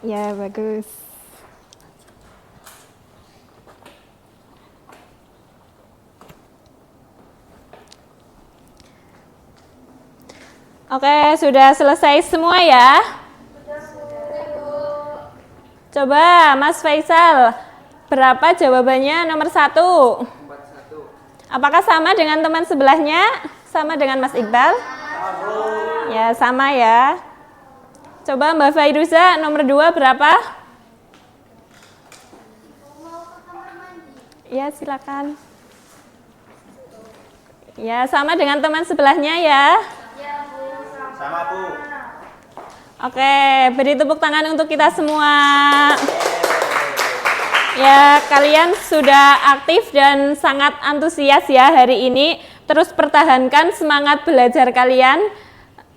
Ya, bagus. Oke, sudah selesai semua ya? Coba Mas Faisal, berapa jawabannya nomor 1? 41. Apakah sama dengan teman sebelahnya? Sama dengan Mas Iqbal? Ya, sama ya. Coba Mbak Fairuza, nomor 2 berapa? Mau ke kamar mandi. Ya, silakan. Ya, sama dengan teman sebelahnya ya. Sama Bu. Oke, beri tepuk tangan untuk kita semua. Ya, kalian sudah aktif dan sangat antusias ya hari ini. Terus pertahankan semangat belajar kalian.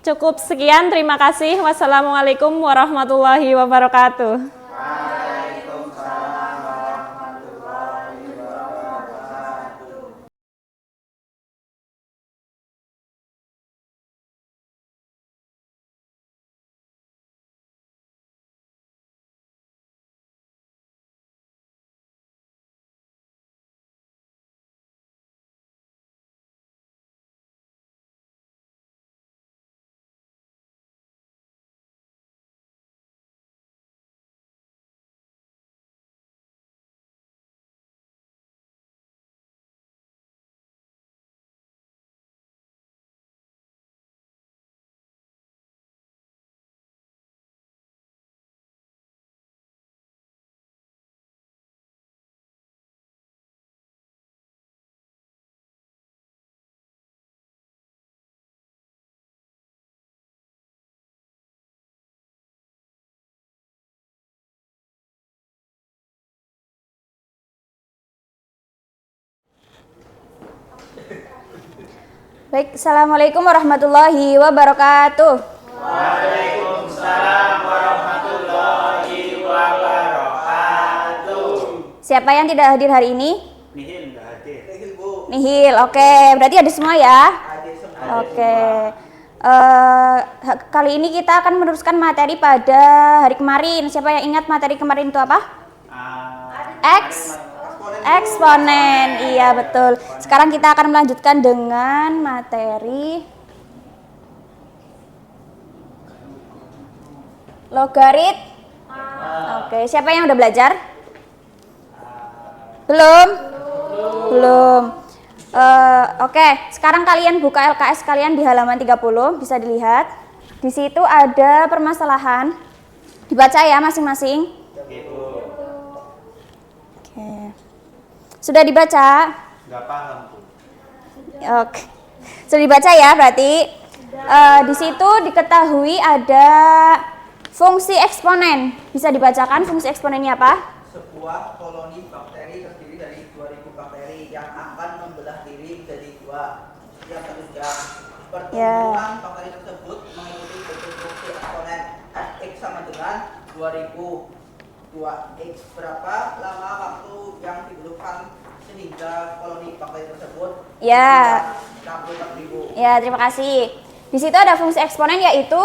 Cukup sekian, terima kasih. Wassalamualaikum warahmatullahi wabarakatuh. Baik, Assalamualaikum warahmatullahi wabarakatuh. Waalaikumsalam warahmatullahi wabarakatuh. Siapa yang tidak hadir hari ini? Nihil nggak hadir. Nihil, oke. Berarti ada semua ya? Oke. Kali ini kita akan meneruskan materi pada hari kemarin. Siapa yang ingat materi kemarin itu apa? Eksponen. Iya, betul. Sekarang kita akan melanjutkan dengan materi logarit. Oke, siapa yang udah belajar? Belum? Belum. Oke, sekarang kalian buka LKS kalian di halaman 30, bisa dilihat. Di situ ada permasalahan. Dibaca ya masing-masing. Oke. Sudah dibaca? Nggak paham tuh. Oke. Sudah dibaca ya, berarti di situ diketahui ada fungsi eksponen. Bisa dibacakan fungsi eksponennya apa? Sebuah koloni bakteri terdiri dari 2000 bakteri yang akan membelah diri menjadi dua setiap 1 jam. Pertumbuhan bakteri tersebut mengikuti bentuk fungsi eksponen fx sama dengan 2000 2x. Berapa lama waktu yang dibutuhkan sehingga koloni bakteri tersebut Ya. 64.000. Ya, terima kasih. Di situ ada fungsi eksponen yaitu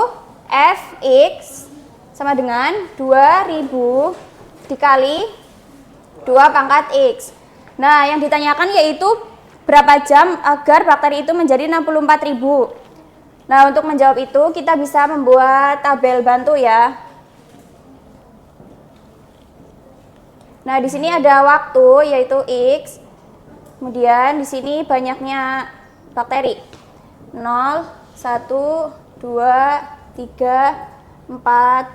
fx sama dengan 2000 dikali 2 pangkat x. Nah, yang ditanyakan yaitu berapa jam agar bakteri itu menjadi 64.000. Nah, untuk menjawab itu kita bisa membuat tabel bantu ya. Nah, di sini ada waktu yaitu x. Kemudian di sini banyaknya bakteri. 0, 1, 2, 3, 4,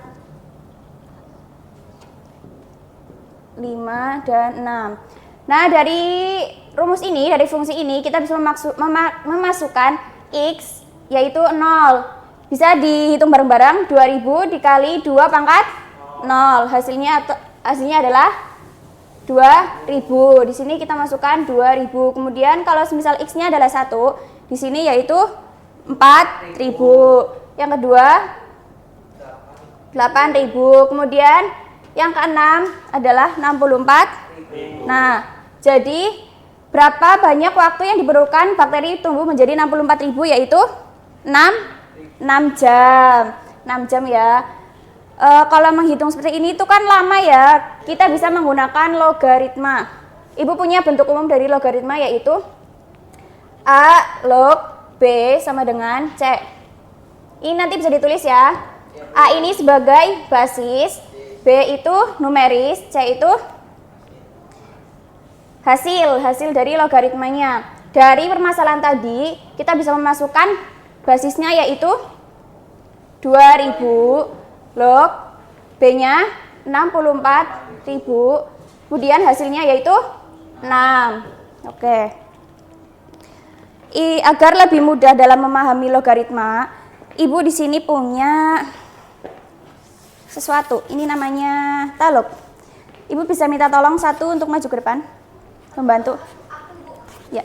5 dan 6. Nah, dari rumus ini, dari fungsi ini kita bisa memasukkan x yaitu 0. Bisa dihitung bareng-bareng 2000 dikali 2 pangkat 0. Hasilnya adalah 2000. Di sini kita masukkan 2000. Kemudian kalau semisal x-nya adalah 1, di sini yaitu 4000. Yang kedua 8000. Kemudian yang keenam adalah 64. Nah, jadi berapa banyak waktu yang diperlukan bakteri tumbuh menjadi 64.000 yaitu 6 jam. 6 jam ya. Kalau menghitung seperti ini itu kan lama ya. Kita bisa menggunakan logaritma. Ibu punya bentuk umum dari logaritma yaitu A log B sama dengan C. Ini nanti bisa ditulis ya. A ini sebagai basis, B itu numeris, C itu hasil dari logaritmanya. Dari permasalahan tadi kita bisa memasukkan basisnya yaitu 2000 log B-nya 64.000, kemudian hasilnya yaitu 6. Oke. Agar lebih mudah dalam memahami logaritma, Ibu di sini punya sesuatu. Ini namanya talog. Ibu bisa minta tolong satu untuk maju ke depan, membantu. Ya.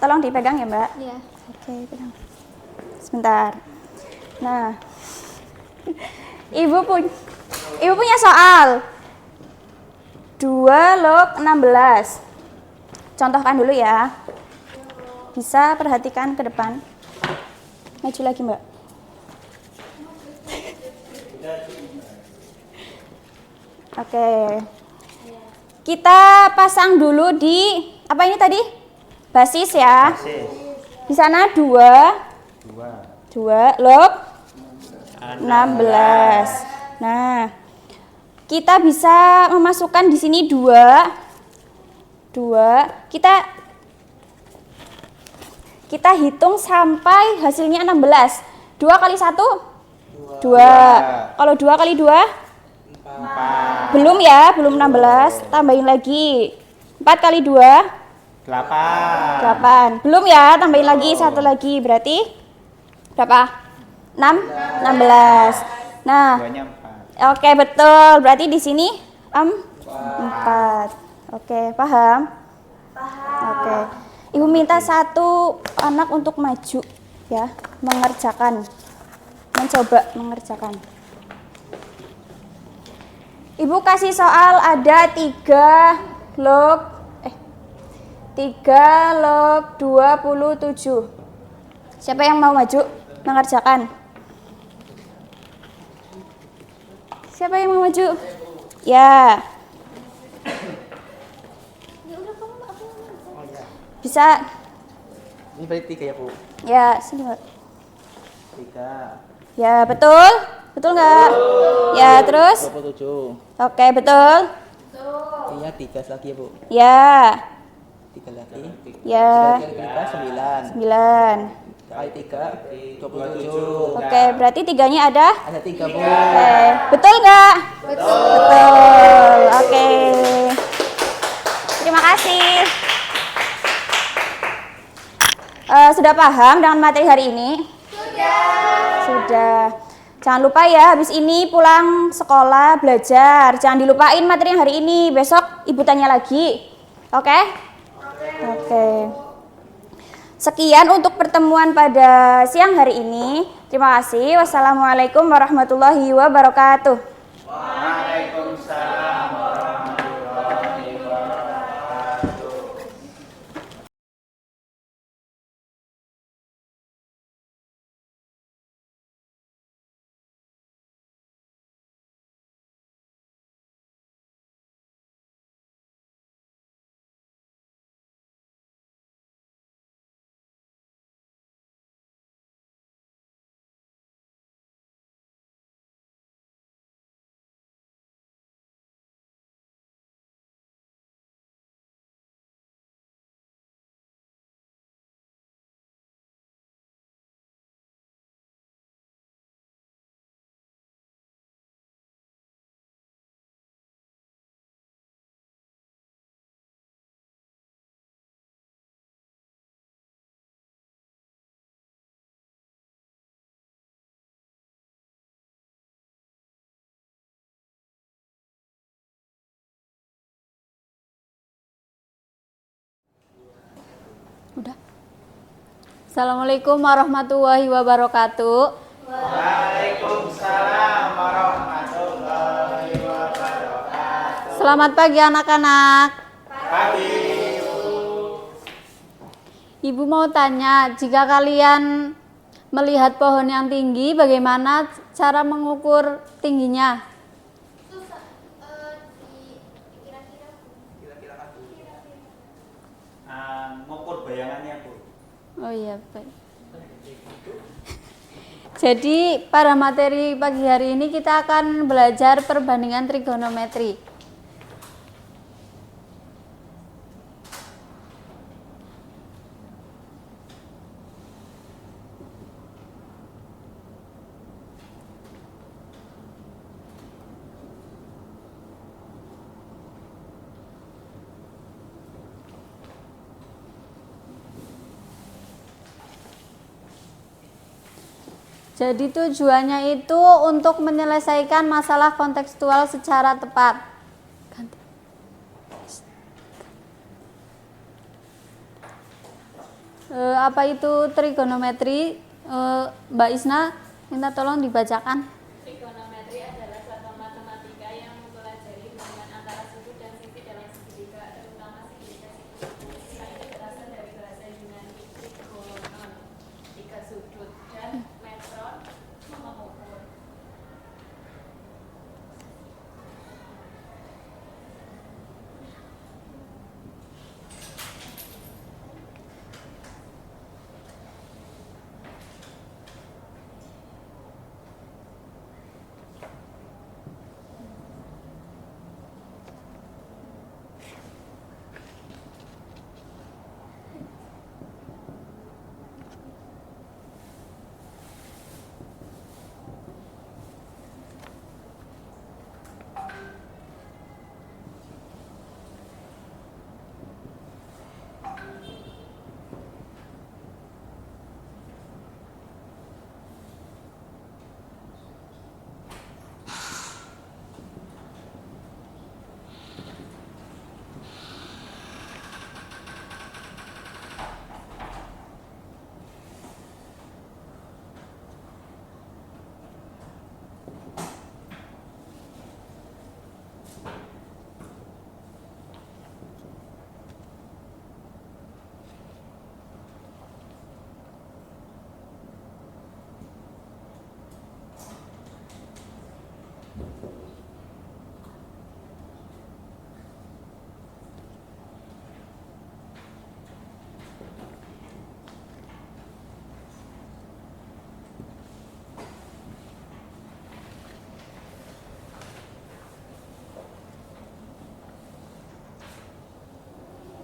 Tolong dipegang ya, Mbak. Iya. Oke, pegang. Sebentar. Nah, Ibu punya soal 2 log 16. Contohkan dulu ya. Bisa perhatikan ke depan. Maju lagi, Mbak. Oke. Kita pasang dulu di apa ini tadi? Basis ya. Di sana 2 log 16. Nah, kita bisa memasukkan di sini 2. Kita hitung sampai hasilnya 16. 2 kali 1? 2. Kalau 2 kali 2? 4. Belum ya, belum 16. Tambahin lagi. 4 kali 2? 8. Belum ya, tambahin lagi, satu lagi. Berarti berapa? 16. Nah, oke betul. Berarti di sini 4. Oke, paham? Oke. Ibu minta satu anak untuk maju ya, mencoba mengerjakan. Ibu kasih soal ada 3 log 27. Siapa yang mau maju mengerjakan? Siapa yang mau maju? Ya. Bisa. Ini berarti 3 ya, Bu. Ya, sini, Mbak. 3. Ya, betul? Betul nggak? Ya, terus? 27. Oke, betul? Iya, 3 lagi ya, Bu. Ya. 3 lagi. Ya. 3 9. 9. Kali 3 27. Oke, berarti 3-nya ada? Ada 3, Bu. Oke, betul nggak? Betul. Oke. Terima kasih. Sudah paham dengan materi hari ini? Sudah. Jangan lupa ya, habis ini pulang sekolah belajar. Jangan dilupain materi yang hari ini. Besok ibu tanya lagi. Oke? Oke. Sekian untuk pertemuan pada siang hari ini. Terima kasih. Wassalamualaikum warahmatullahi wabarakatuh. Waalaikumsalam warahmatullahi wabarakatuh. Udah. Assalamualaikum warahmatullahi wabarakatuh. Waalaikumsalam warahmatullahi wabarakatuh. Selamat pagi anak-anak. Pagi. Ibu mau tanya, jika kalian melihat pohon yang tinggi, bagaimana cara mengukur tingginya? Susah. Kira-kira. Ngukur bayangannya, Bu. Oh iya, baik. Jadi pada materi pagi hari ini kita akan belajar perbandingan trigonometri. Jadi tujuannya itu untuk menyelesaikan masalah kontekstual secara tepat. Apa itu trigonometri? Mbak Isna, minta tolong dibacakan. Trigonometri adalah satu matematika yang mempelajari hubungan antara sudut dan sisi dalam segitiga, terutama segitiga siku. Istilah ini berasal dari bahasa Yunani trigonon, 3 sudut, dan metron, mengukur.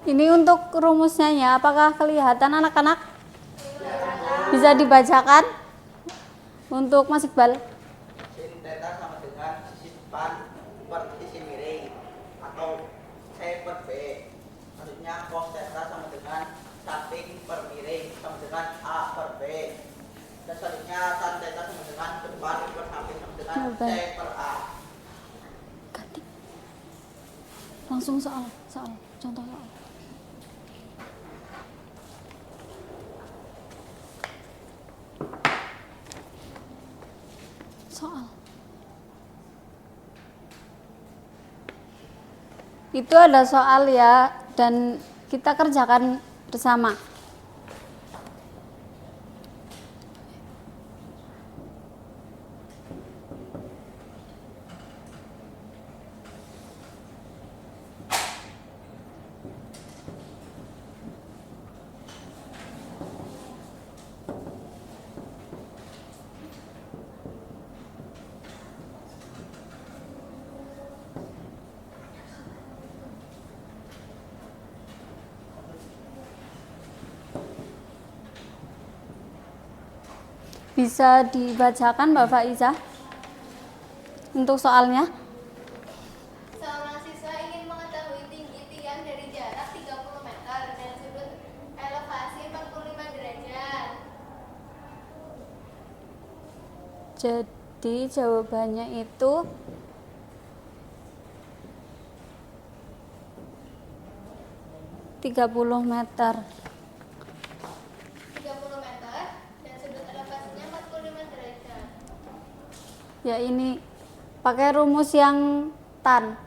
Ini untuk rumusnya ya, apakah kelihatan anak-anak? Bisa dibacakan untuk Mas Iqbal? Sin theta sama dengan sisi depan per sisi miring atau C per B. Maksudnya cos theta sama dengan samping per miring sama dengan A per B. Dan selanjutnya tan theta sama dengan depan per samping sama dengan C per A. Ganti. Langsung soal, contoh soal. Itu ada soal ya, dan kita kerjakan bersama. Bisa dibacakan Mbak Faiza untuk soalnya? Seorang siswa ingin mengetahui tinggi tiang dari jarak 30 meter dan sudut elevasi 45 derajat. Jadi jawabannya itu Tiga puluh meter dan sudut elevasinya 45 derajat. ya ini pakai rumus yang tan.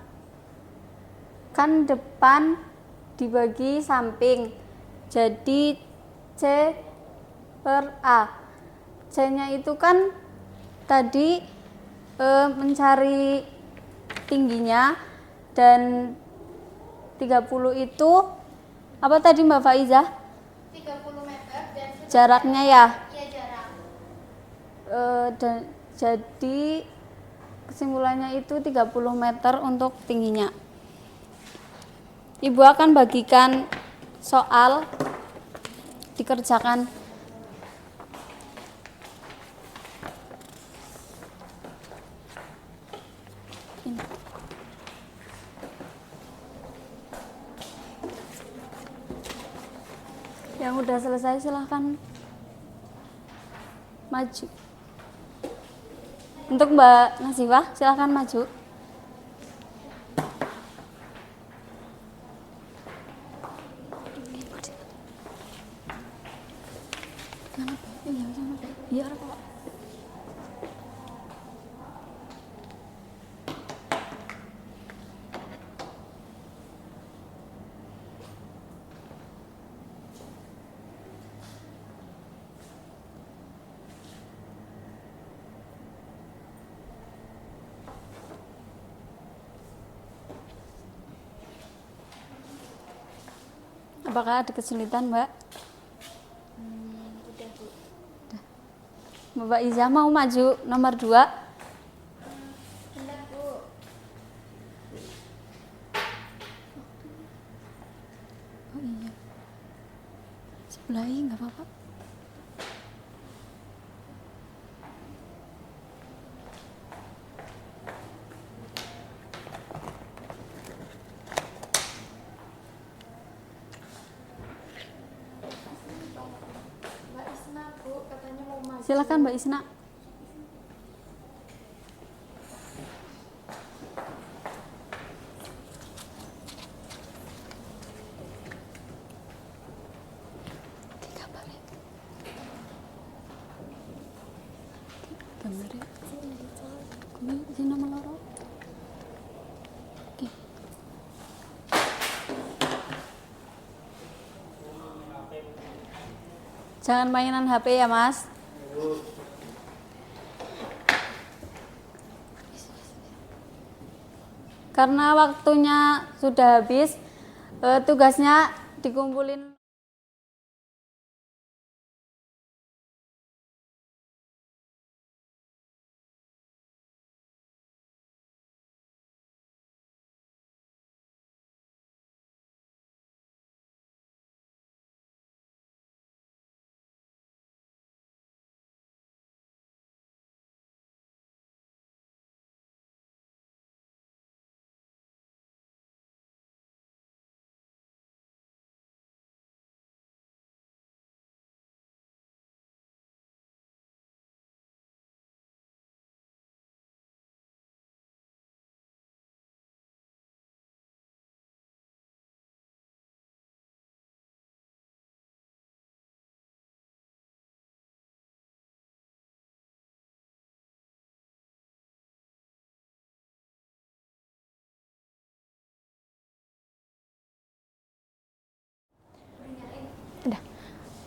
Kan depan dibagi samping. Jadi C per A. C-nya itu kan tadi mencari tingginya, dan 30 itu apa tadi Mbak Faiza? 30 meter dan sudut Jaraknya ya. Iya, jarak. Dan jadi kesimpulannya itu 30 meter untuk tingginya. Ibu akan bagikan soal dikerjakan. Ini. Yang udah selesai silahkan maju. Untuk Mbak Nasifah silahkan maju. Iya, Pak. Apakah ada kesulitan, Mbak? Udah, Bu. Mbak Iza mau maju nomor 2? Bentar, Bu. Oh iya. Sebelahi nggak apa-apa. Mbak Isna, Bu, katanya mau maju. Silakan Mbak Isna. Gambar ya. Kuwi sing nomor loro. Oke. Jangan mainan HP ya, Mas. Karena waktunya sudah habis, tugasnya dikumpulin.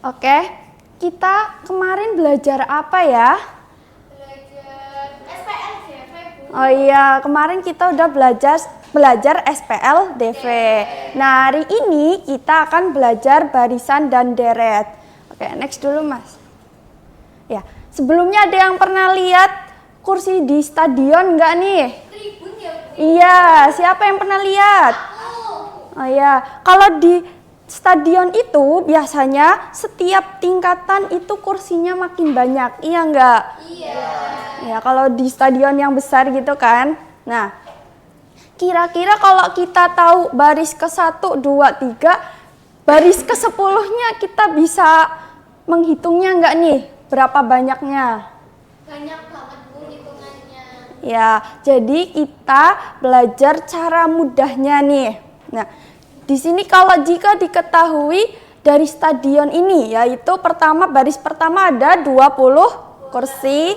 Oke, kita kemarin belajar apa ya? Belajar SPL DV, Bu. Oh iya, kemarin kita udah belajar SPL DV. Nah, hari ini kita akan belajar barisan dan deret. Oke, next dulu, Mas. Ya, sebelumnya ada yang pernah lihat kursi di stadion nggak nih? Tribun ya, Bu. Iya, siapa yang pernah lihat? Oh iya, kalau di stadion itu biasanya setiap tingkatan itu kursinya makin banyak, iya nggak? Iya. Ya, kalau di stadion yang besar gitu kan. Nah, kira-kira kalau kita tahu baris ke-1, 2, 3, baris ke-10-nya kita bisa menghitungnya nggak nih? Berapa banyaknya? Banyak banget, Bu, hitungannya. Ya, jadi kita belajar cara mudahnya nih. Nah, di sini kalau jika diketahui dari stadion ini, yaitu pertama baris pertama ada 20 kursi.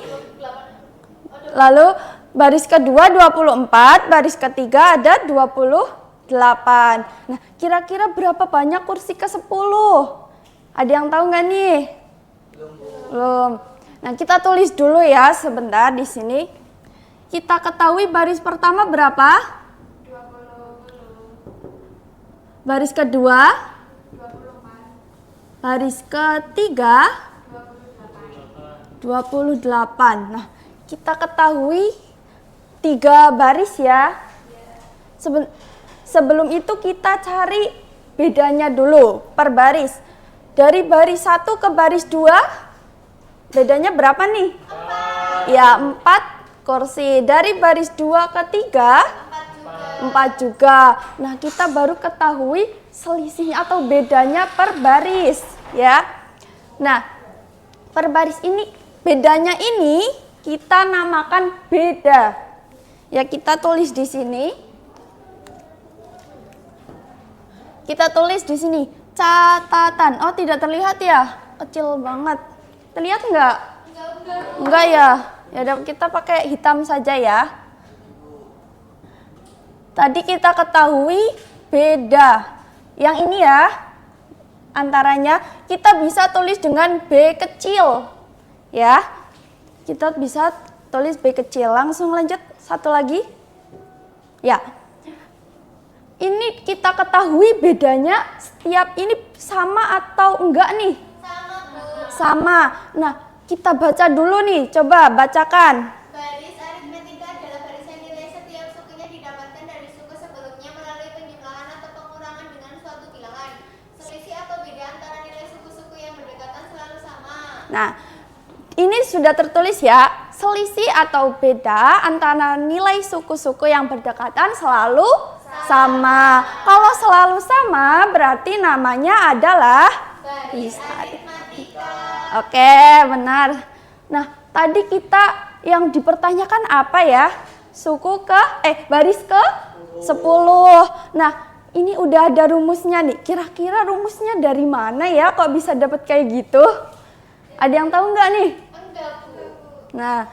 Lalu baris kedua 24, baris ketiga ada 28. Nah, kira-kira berapa banyak kursi ke-10? Ada yang tahu nggak nih? Belum. Nah, kita tulis dulu ya sebentar di sini. Kita ketahui baris pertama berapa? Baris kedua? 24. Baris ketiga? 28. Nah, kita ketahui 3 baris ya. Sebelum itu kita cari bedanya dulu per baris. Dari baris 1 ke baris 2, bedanya berapa nih? 4. Ya, 4 kursi. Dari baris 2 ke 3, 4 juga. Nah, kita baru ketahui selisihnya atau bedanya per baris ya. Nah, per baris ini, bedanya ini kita namakan beda. Ya, kita tulis di sini. Kita tulis di sini catatan. Oh, tidak terlihat ya? Kecil banget. Terlihat enggak? Enggak ya. Ya udah, kita pakai hitam saja ya. Tadi kita ketahui beda. Yang ini ya, antaranya kita bisa tulis dengan B kecil. Ya, kita bisa tulis B kecil. Langsung lanjut, satu lagi. Ya, ini kita ketahui bedanya setiap ini sama atau enggak nih? Sama, Bu. Sama. Nah, kita baca dulu nih, coba bacakan. Baris aritmetika adalah baris yang nilai setiap sukunya didapatkan dari suku sebelumnya melalui penjumlahan atau pengurangan dengan suatu bilangan. Selisih atau beda antara nilai suku-suku yang berdekatan selalu sama. Nah, ini sudah tertulis ya, selisih atau beda antara nilai suku-suku yang berdekatan selalu sama. Kalau selalu sama berarti namanya adalah Baris aritmetika. Oke, benar. Nah, tadi kita yang dipertanyakan apa ya? Baris ke 10. Nah, ini udah ada rumusnya nih. Kira-kira rumusnya dari mana ya kok bisa dapat kayak gitu? Ada yang tahu nggak nih? Enggak, Bu. Nah,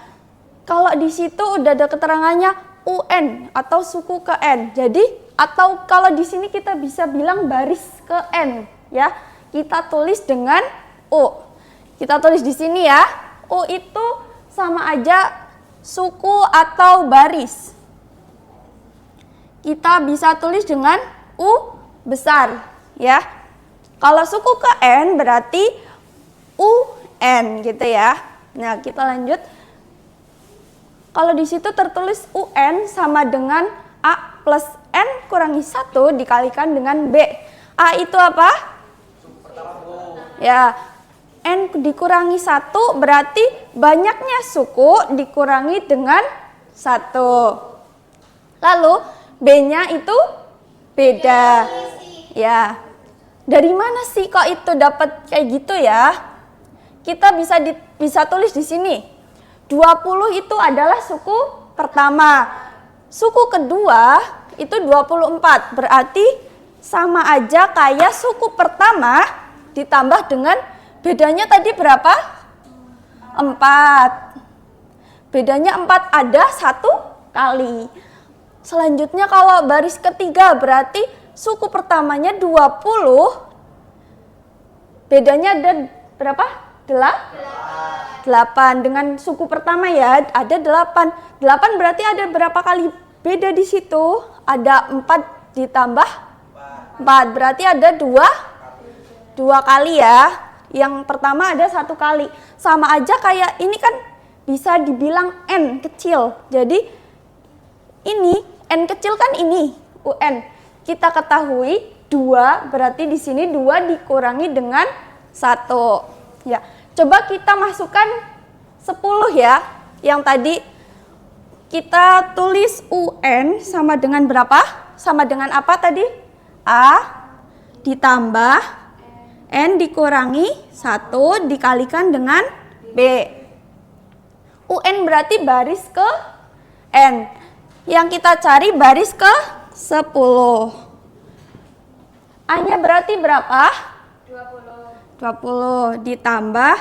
kalau di situ udah ada keterangannya UN atau suku ke N. Jadi, atau kalau di sini kita bisa bilang baris ke N, ya. Kita tulis dengan U. Kita tulis di sini ya. U itu sama aja suku atau baris. Kita bisa tulis dengan U besar, ya. Kalau suku ke N berarti UN gitu ya. Nah, kita lanjut. Kalau di situ tertulis UN sama dengan A plus N kurangi 1 dikalikan dengan B. A itu apa? Ya, N dikurangi 1 berarti banyaknya suku dikurangi dengan 1. Lalu B-nya itu beda. Ya. Dari mana sih kok itu dapat kayak gitu ya? Kita bisa tulis di sini. 20 itu adalah suku pertama. Suku kedua itu 24. Berarti sama aja kayak suku pertama ditambah dengan bedanya tadi berapa? 4. Bedanya 4 ada 1 kali. Selanjutnya kalau baris ketiga berarti suku pertamanya 20 bedanya ada berapa? 8 dengan suku pertama ya, ada 8. 8 berarti ada berapa kali beda di situ? Ada 4 ditambah 4, berarti ada 2 kali ya. Yang pertama ada 1 kali. Sama aja kayak ini kan bisa dibilang N kecil. Jadi ini N kecil kan ini UN. Kita ketahui 2 berarti di sini 2 dikurangi dengan 1. Ya, coba kita masukkan 10 ya. Yang tadi kita tulis UN sama dengan berapa? Sama dengan apa tadi? A ditambah N dikurangi 1 dikalikan dengan B. UN berarti baris ke N. Yang kita cari baris ke 10. A-nya berarti berapa? 20 ditambah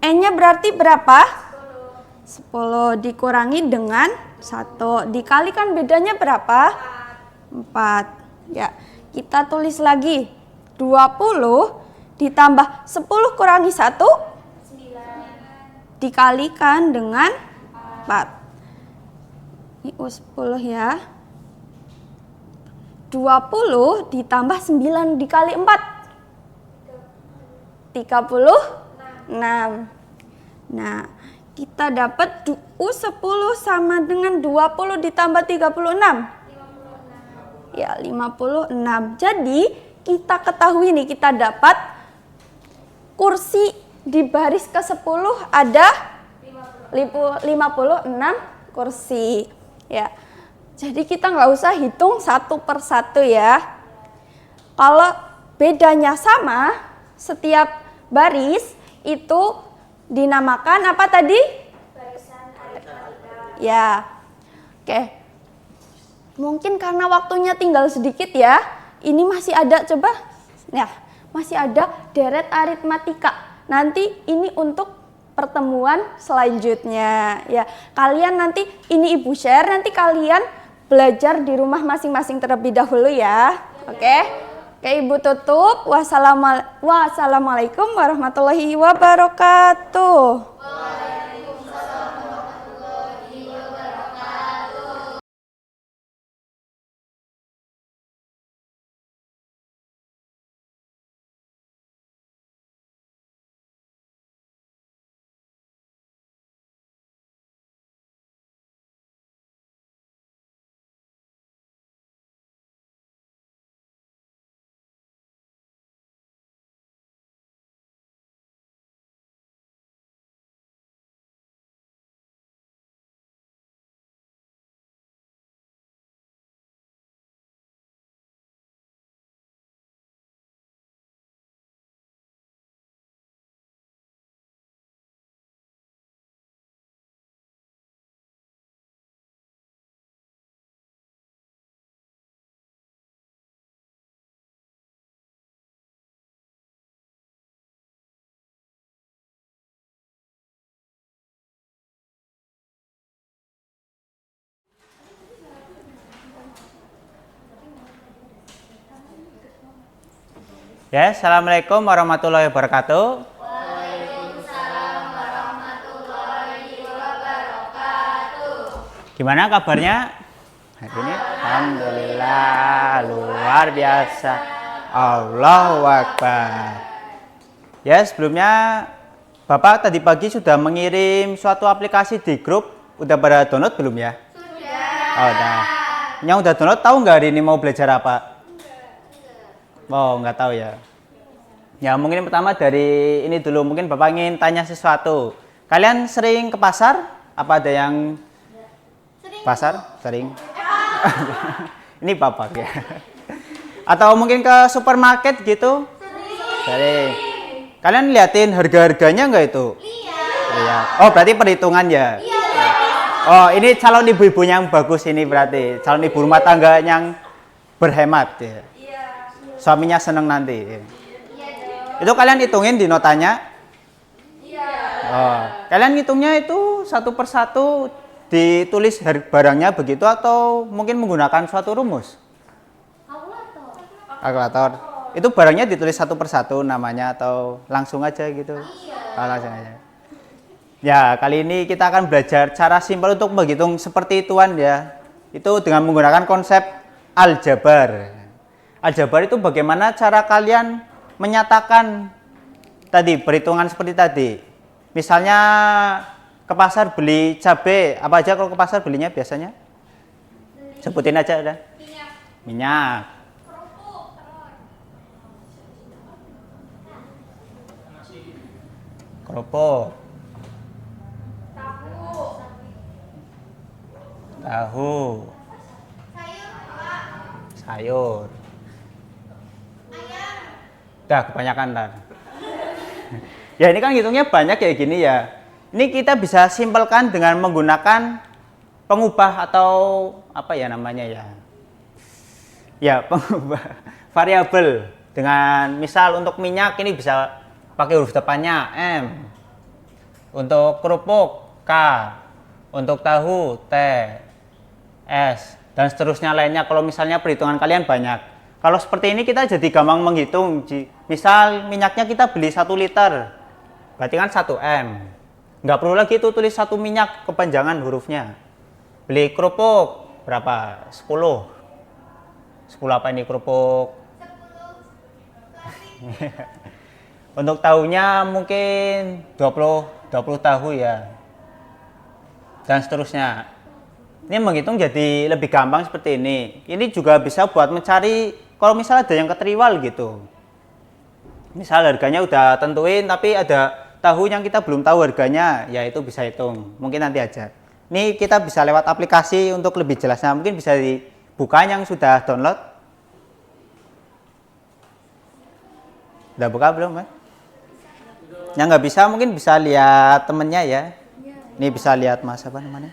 N-nya berarti berapa? 10 dikurangi dengan 1 dikalikan bedanya berapa? 4. Ya, kita tulis lagi 20 ditambah 10 kurangi 1 dikalikan dengan 4. Ini U10 ya. 20 ditambah 9 dikali 4 36. Nah, kita dapat U10 sama dengan 20 ditambah 36. Ya, 56. Jadi, kita ketahui nih, kita dapat kursi di baris ke-10 ada 56 kursi. Ya. Jadi kita nggak usah hitung satu per satu ya. Kalau bedanya sama, setiap baris itu dinamakan apa tadi? Barisan aritmatika. Ya, oke. Mungkin karena waktunya tinggal sedikit ya. Ini masih ada, coba. Ya, masih ada deret aritmatika. Nanti ini untuk pertemuan selanjutnya. Ya, kalian nanti ini Ibu share. Nanti kalian belajar di rumah masing-masing terlebih dahulu ya. Oke. Oke, Ibu tutup. Wassalamualaikum warahmatullahi wabarakatuh. Ya, assalamualaikum warahmatullahi wabarakatuh. Waalaikumsalam warahmatullahi wabarakatuh. Gimana kabarnya? Hari ini alhamdulillah luar biasa. Allahu Akbar. Ya, sebelumnya Bapak tadi pagi sudah mengirim suatu aplikasi di grup. Udah pada download belum ya? Sudah. Oh, udah. Yang udah download tahu nggak hari ini mau belajar apa? Oh, nggak tahu ya. Ya, mungkin pertama dari ini dulu. Mungkin Bapak ingin tanya sesuatu. Kalian sering ke pasar? Apa ada yang pasar? Sering. Ini Bapak ya. Atau mungkin ke supermarket gitu? Sering. Kalian liatin harga-harganya nggak itu? Lihat. Oh, berarti perhitungan ya? Oh, ini calon ibu-ibu yang bagus ini berarti. Calon ibu rumah tangga yang berhemat ya. Suaminya seneng nanti. Itu kalian hitungin di notanya? Oh, kalian hitungnya itu satu persatu ditulis barangnya begitu atau mungkin menggunakan suatu rumus? Kalkulator. Itu barangnya ditulis satu persatu namanya atau langsung aja gitu? Oh, langsung aja. Ya, kali ini kita akan belajar cara simpel untuk menghitung seperti ituan ya. Itu dengan menggunakan konsep aljabar. Aljabar itu bagaimana cara kalian menyatakan tadi perhitungan seperti tadi. Misalnya ke pasar beli cabai, apa aja kalau ke pasar belinya biasanya? Sebutin aja udah. Minyak. Kerupuk. Tahu. Sayur. Dah kebanyakan ntar. Ya ini kan hitungnya banyak kayak gini ya. Ini kita bisa simpelkan dengan menggunakan pengubah atau apa ya namanya ya? Ya pengubah variabel. Dengan misal untuk minyak ini bisa pakai huruf depannya M. Untuk kerupuk K. Untuk tahu T. S. Dan seterusnya lainnya kalau misalnya perhitungan kalian banyak. Kalau seperti ini kita jadi gampang menghitung. Misal minyaknya kita beli 1 liter. Berarti kan 1 M. Nggak perlu lagi itu tulis 1 minyak kepanjangan hurufnya. Beli kerupuk berapa? 10. 10 apa ini kerupuk? 10. Untuk tahunya mungkin 20 tahu ya. Dan seterusnya. Ini menghitung jadi lebih gampang seperti ini. Ini juga bisa buat mencari kalau misalnya ada yang keteriwal gitu. Misal harganya udah tentuin tapi ada tahu yang kita belum tahu harganya, ya itu bisa hitung. Mungkin nanti aja. Ini kita bisa lewat aplikasi untuk lebih jelasnya. Mungkin bisa dibuka yang sudah download. Udah buka belum, Mas? Yang nggak bisa mungkin bisa lihat temennya ya. Ini bisa lihat Mas apa namanya?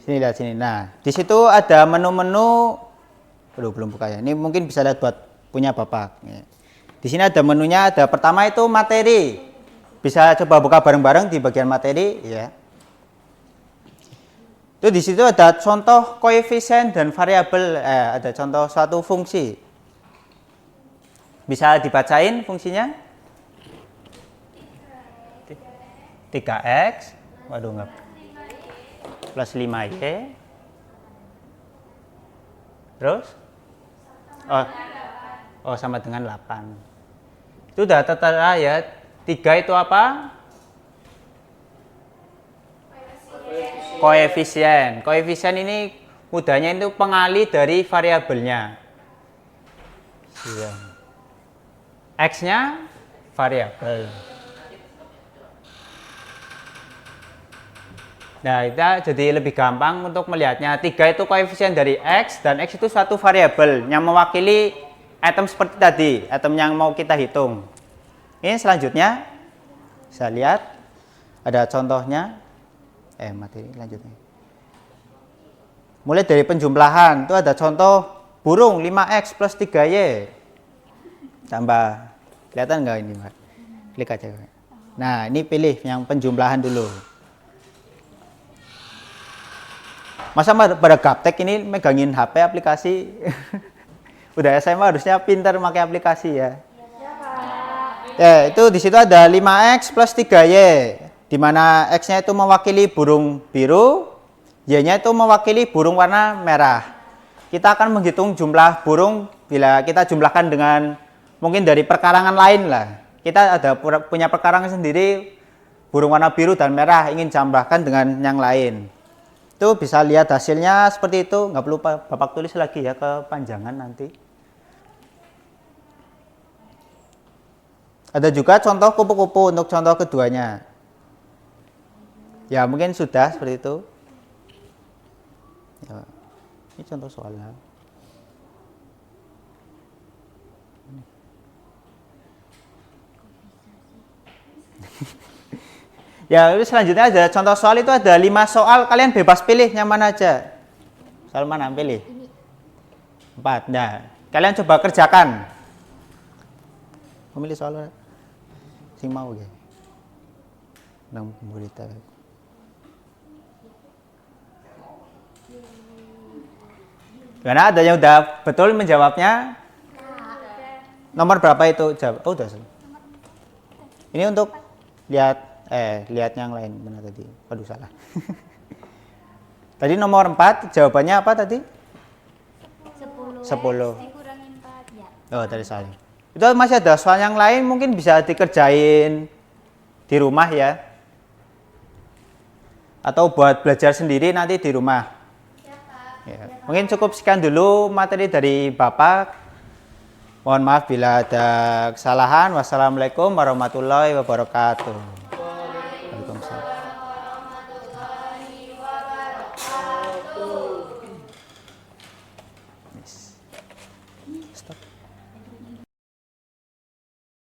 Sini lihat sini. Nah, di situ ada menu-menu. Belum buka ya. Ini mungkin bisa lihat buat punya Bapak. Di sini ada menunya. Ada pertama itu materi. Bisa coba buka bareng-bareng di bagian materi ya. Itu di situ ada contoh koefisien dan variabel. Ada contoh suatu fungsi. Bisa dibacain fungsinya? 3x. Waduh enggak. Plus 5y. Terus? Oh sama dengan 8. Itu udah tertera ya. 3 itu apa? Koefisien. Koefisien ini mudahnya itu pengali dari variabelnya. X-nya variabel. Nah, kita jadi lebih gampang untuk melihatnya. 3 itu koefisien dari X, dan X itu suatu variabel yang mewakili item seperti tadi, item yang mau kita hitung. Ini selanjutnya, bisa lihat, ada contohnya. Materi lanjutnya. Mulai dari penjumlahan, itu ada contoh burung 5X plus 3Y. Tambah, kelihatan nggak ini, Mbak? Klik aja. Nah, ini pilih yang penjumlahan dulu. Masa pada gaptek ini megangin HP aplikasi? Udah SMA harusnya pintar pakai aplikasi ya. Ya, itu di situ ada 5x plus 3y, di mana x-nya itu mewakili burung biru, y-nya itu mewakili burung warna merah. Kita akan menghitung jumlah burung bila kita jumlahkan dengan mungkin dari perkarangan lain lah. Kita ada punya perkarangan sendiri burung warna biru dan merah, ingin jumlahkan dengan yang lain. Itu bisa lihat hasilnya seperti itu. Nggak perlu Bapak tulis lagi ya, kepanjangan nanti. Ada juga contoh kupu-kupu untuk contoh keduanya. Ya mungkin sudah seperti itu. Ya, ini contoh soalnya. Ya, selanjutnya ada contoh soal, itu ada 5 soal, kalian bebas pilih yang mana aja. Soal mana pilih? 4. Nah, kalian coba kerjakan. Memilih soal sing mau ya. Nang berita. Gimana? Ada yang udah betul menjawabnya? Nomor berapa itu? Jawab. Oh, udah. Ini untuk lihat yang lain mana tadi? Waduh, salah. Tadi nomor 4 jawabannya apa tadi? 10. Dikurangi 4 ya. Oh, tadi salah. Itu masih ada soal yang lain mungkin bisa dikerjain di rumah ya. Atau buat belajar sendiri nanti di rumah. Ya. Mungkin cukup sekian dulu materi dari Bapak. Mohon maaf bila ada kesalahan. Wassalamualaikum warahmatullahi wabarakatuh.